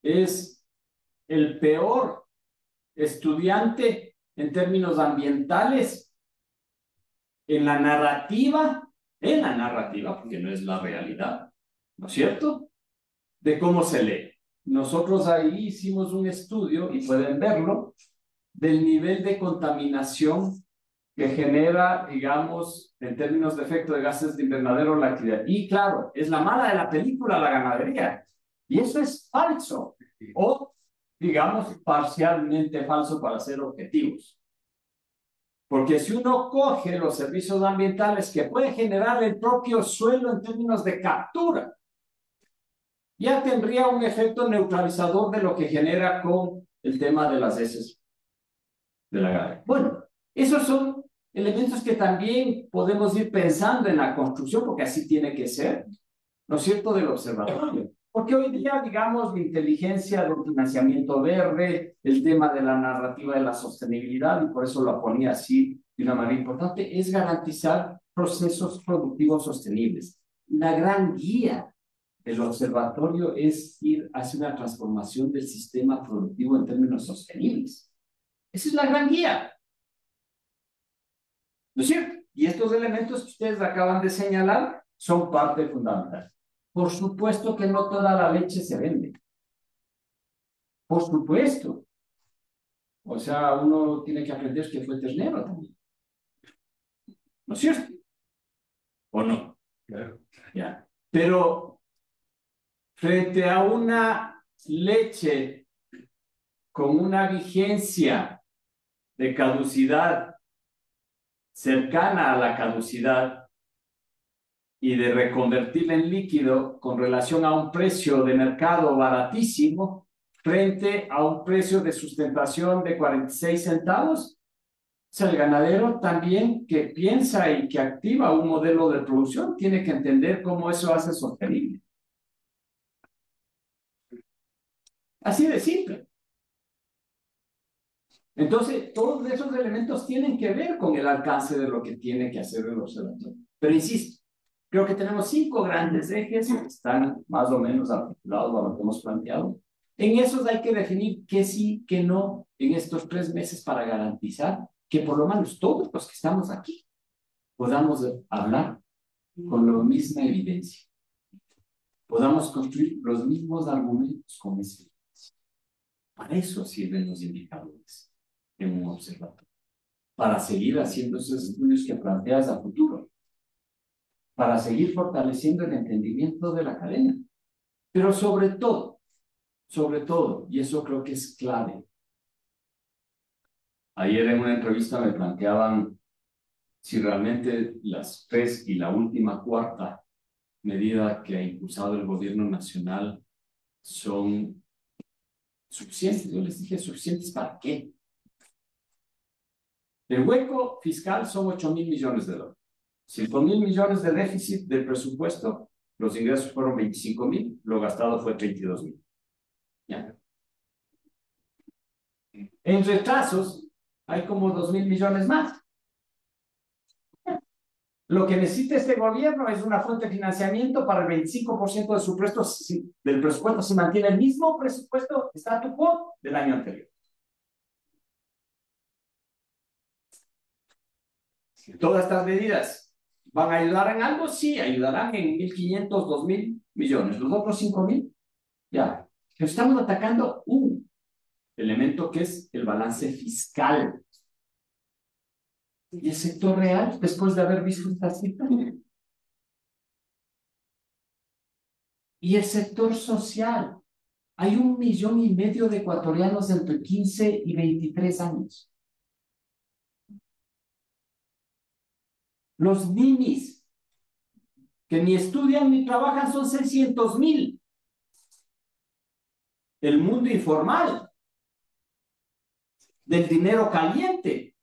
es el peor estudiante en términos ambientales en la narrativa, porque no es la realidad, ¿no es cierto? De cómo se lee. Nosotros ahí hicimos un estudio, y pueden verlo, del nivel de contaminación que genera, digamos, en términos de efecto de gases de invernadero la actividad. Y claro, es la mala de la película, la ganadería. Y eso es falso. O, digamos, parcialmente falso para ser objetivos. Porque si uno coge los servicios ambientales que puede generar el propio suelo en términos de captura, ya tendría un efecto neutralizador de lo que genera con el tema de las heces de la ganadería. Bueno, esos son elementos que también podemos ir pensando en la construcción, porque así tiene que ser, ¿no es cierto?, del observatorio. Porque hoy día, digamos, la inteligencia del financiamiento verde, el tema de la narrativa de la sostenibilidad, y por eso lo ponía así de una manera importante, es garantizar procesos productivos sostenibles. La gran guía del observatorio es ir hacia una transformación del sistema productivo en términos sostenibles. Esa es la gran guía. ¿No es cierto? Y estos elementos que ustedes acaban de señalar son parte fundamental. Por supuesto que no toda la leche se vende. Por supuesto. O sea, uno tiene que aprender que fue ternero también. ¿No es cierto? ¿O no? Claro. Ya. Pero frente a una leche con una vigencia de caducidad cercana a la caducidad y de reconvertirla en líquido con relación a un precio de mercado baratísimo frente a un precio de sustentación de 46 centavos, o sea, el ganadero también que piensa y que activa un modelo de producción tiene que entender cómo eso hace sostenible. Así de simple. Entonces, todos esos elementos tienen que ver con el alcance de lo que tiene que hacer el observatorio. Pero insisto, creo que tenemos 5 grandes ejes que están más o menos articulados a lo que hemos planteado. En esos hay que definir qué sí, qué no en estos 3 meses para garantizar que por lo menos todos los que estamos aquí podamos hablar con la misma evidencia. Podamos construir los mismos argumentos con esa evidencia. Para eso sirven los indicadores en un observatorio. Para seguir haciendo esos estudios que planteas a futuro. Para seguir fortaleciendo el entendimiento de la cadena. Pero sobre todo, y eso creo que es clave. Ayer en una entrevista me planteaban si realmente las 3 y la última cuarta medida que ha impulsado el gobierno nacional son suficientes. Yo les dije, ¿suficientes para qué? El hueco fiscal son 8.000 millones de dólares. 5.000 millones de déficit del presupuesto, los ingresos fueron 25.000, lo gastado fue 32.000. ¿Ya? En retrasos hay como 2.000 millones más. Lo que necesita este gobierno es una fuente de financiamiento para el 25% de su del presupuesto. Si mantiene el mismo presupuesto statu quo del año anterior. Todas estas medidas van a ayudar en algo, sí, ayudarán en 1.500, 2.000 millones. Los otros 5.000, ya. Pero estamos atacando un elemento que es el balance fiscal. ¿Y el sector real, después de haber visto esta cifra? Y el sector social. Hay 1,5 millones de ecuatorianos entre 15 y 23 años. Los ninis, que ni estudian ni trabajan, son 600.000. El mundo informal, del dinero caliente,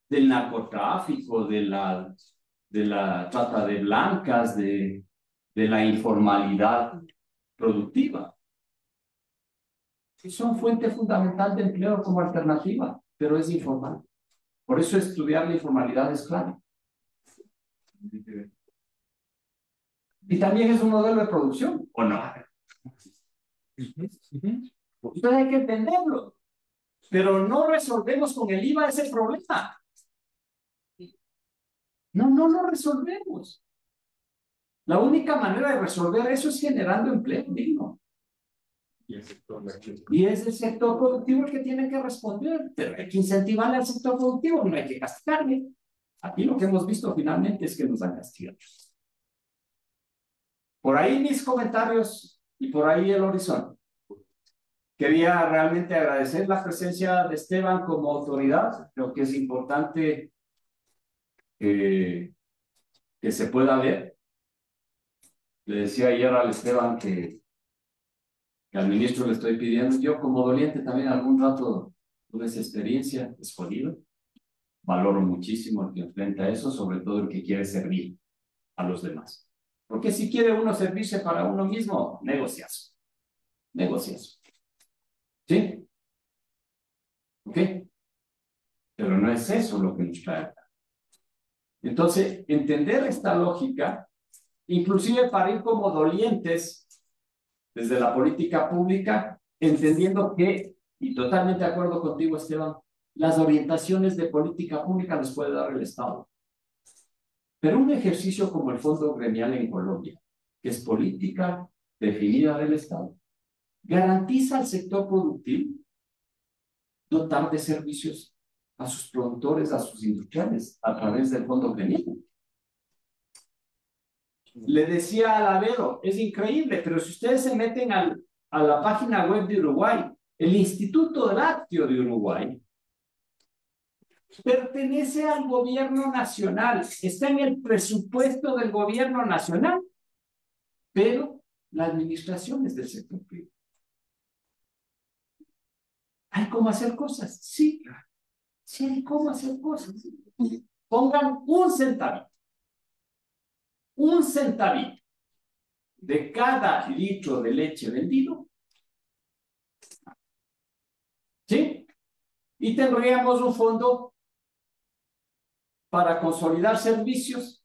del narcotráfico, de la trata de blancas, de la informalidad productiva. Son fuente fundamental de empleo como alternativa, pero es informal. Por eso estudiar la informalidad es clave. Y también es un modelo de producción, ¿o no? Entonces hay que entenderlo. Pero no resolvemos con el IVA ese problema. No lo resolvemos. La única manera de resolver eso es generando empleo digno. Y es el sector productivo el que tiene que responder, pero hay que incentivar al sector productivo, no hay que castigarle. Aquí lo que hemos visto finalmente es que nos han castigado. Por ahí mis comentarios y por ahí el horizonte. Quería realmente agradecer la presencia de Esteban como autoridad. Creo que es importante que se pueda ver. Le decía ayer al Esteban que al ministro le estoy pidiendo, yo como doliente también algún rato tuve esa experiencia, es jodido. Valoro muchísimo el que enfrenta eso, sobre todo el que quiere servir a los demás. Porque si quiere uno servirse para uno mismo, negociazo. ¿Sí? ¿Ok? Pero no es eso lo que nos trae acá. Entonces, entender esta lógica, inclusive para ir como dolientes desde la política pública, entendiendo que, y totalmente de acuerdo contigo, Esteban, las orientaciones de política pública les puede dar el Estado. Pero un ejercicio como el Fondo Gremial en Colombia, que es política definida del Estado, garantiza al sector productivo dotar de servicios a sus productores, a sus industriales, a través del fondo gremial. Le decía a Lavero, es increíble, pero si ustedes se meten a la página web de Uruguay, el Instituto Lácteo de Uruguay pertenece al gobierno nacional, está en el presupuesto del gobierno nacional, pero la administración es del sector privado. ¿Hay cómo hacer cosas? Sí, sí hay cómo hacer cosas. Pongan un centavito de cada litro de leche vendido, ¿sí? Y tendríamos un fondo para consolidar servicios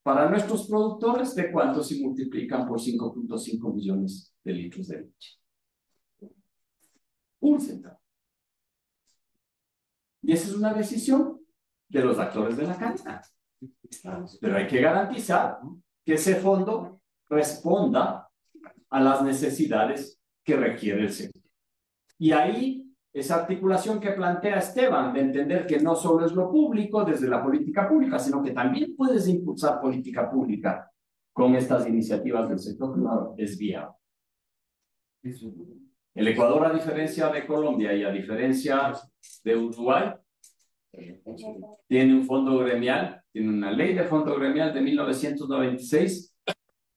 para nuestros productores de cuánto se multiplican por 5.5 millones de litros de leche. Un centavo. Y esa es una decisión de los actores de la cadena. Pero hay que garantizar que ese fondo responda a las necesidades que requiere el sector. Y ahí, esa articulación que plantea Esteban, de entender que no solo es lo público desde la política pública, sino que también puedes impulsar política pública con estas iniciativas del sector privado, es viable. El Ecuador, a diferencia de Colombia y a diferencia de Uruguay, tiene un fondo gremial, tiene una ley de fondo gremial de 1996,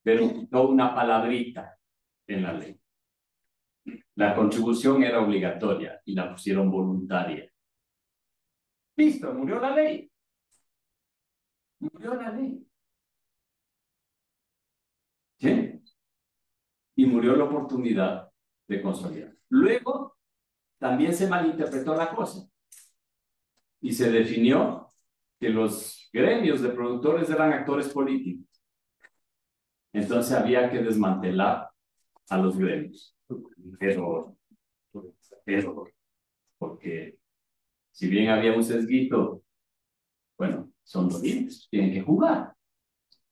pero quitó una palabrita en la ley. La contribución era obligatoria y la pusieron voluntaria. Listo, murió la ley. Murió la ley. ¿Sí? Y murió la oportunidad de consolidar. Luego, también se malinterpretó la cosa. Y se definió que los gremios de productores eran actores políticos. Entonces había que desmantelar a los gremios. Pero, porque si bien había un sesguito, bueno, son dolientes, tienen que jugar.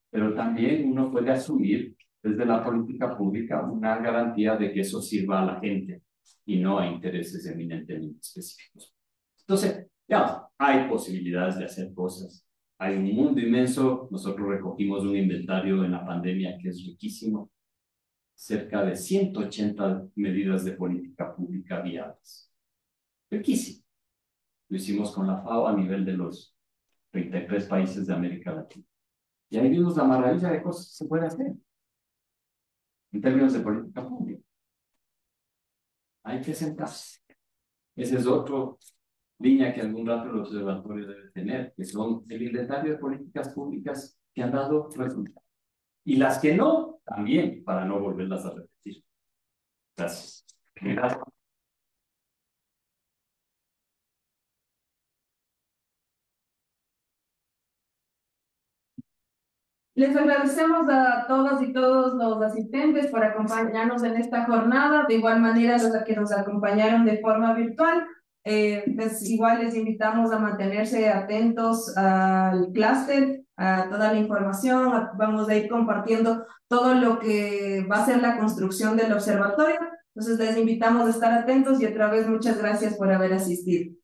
Pero también uno puede asumir desde la política pública una garantía de que eso sirva a la gente y no a intereses eminentemente específicos. Entonces, ya, hay posibilidades de hacer cosas. Hay un mundo inmenso. Nosotros recogimos un inventario en la pandemia que es riquísimo. Cerca de 180 medidas de política pública viables. Riquísimo. Lo hicimos con la FAO a nivel de los 33 países de América Latina. Y ahí vimos la maravilla de cosas que se puede hacer en términos de política pública. Hay que sentarse. Esa es otra línea que algún rato el observatorio debe tener, que son el inventario de políticas públicas que han dado resultados. Y las que no, también, para no volverlas a repetir. Gracias. Gracias. Les agradecemos a todas y todos los asistentes por acompañarnos en esta jornada, de igual manera los que nos acompañaron de forma virtual. Pues igual les invitamos a mantenerse atentos al clúster, a toda la información, vamos a ir compartiendo todo lo que va a ser la construcción del observatorio. Entonces les invitamos a estar atentos y otra vez muchas gracias por haber asistido.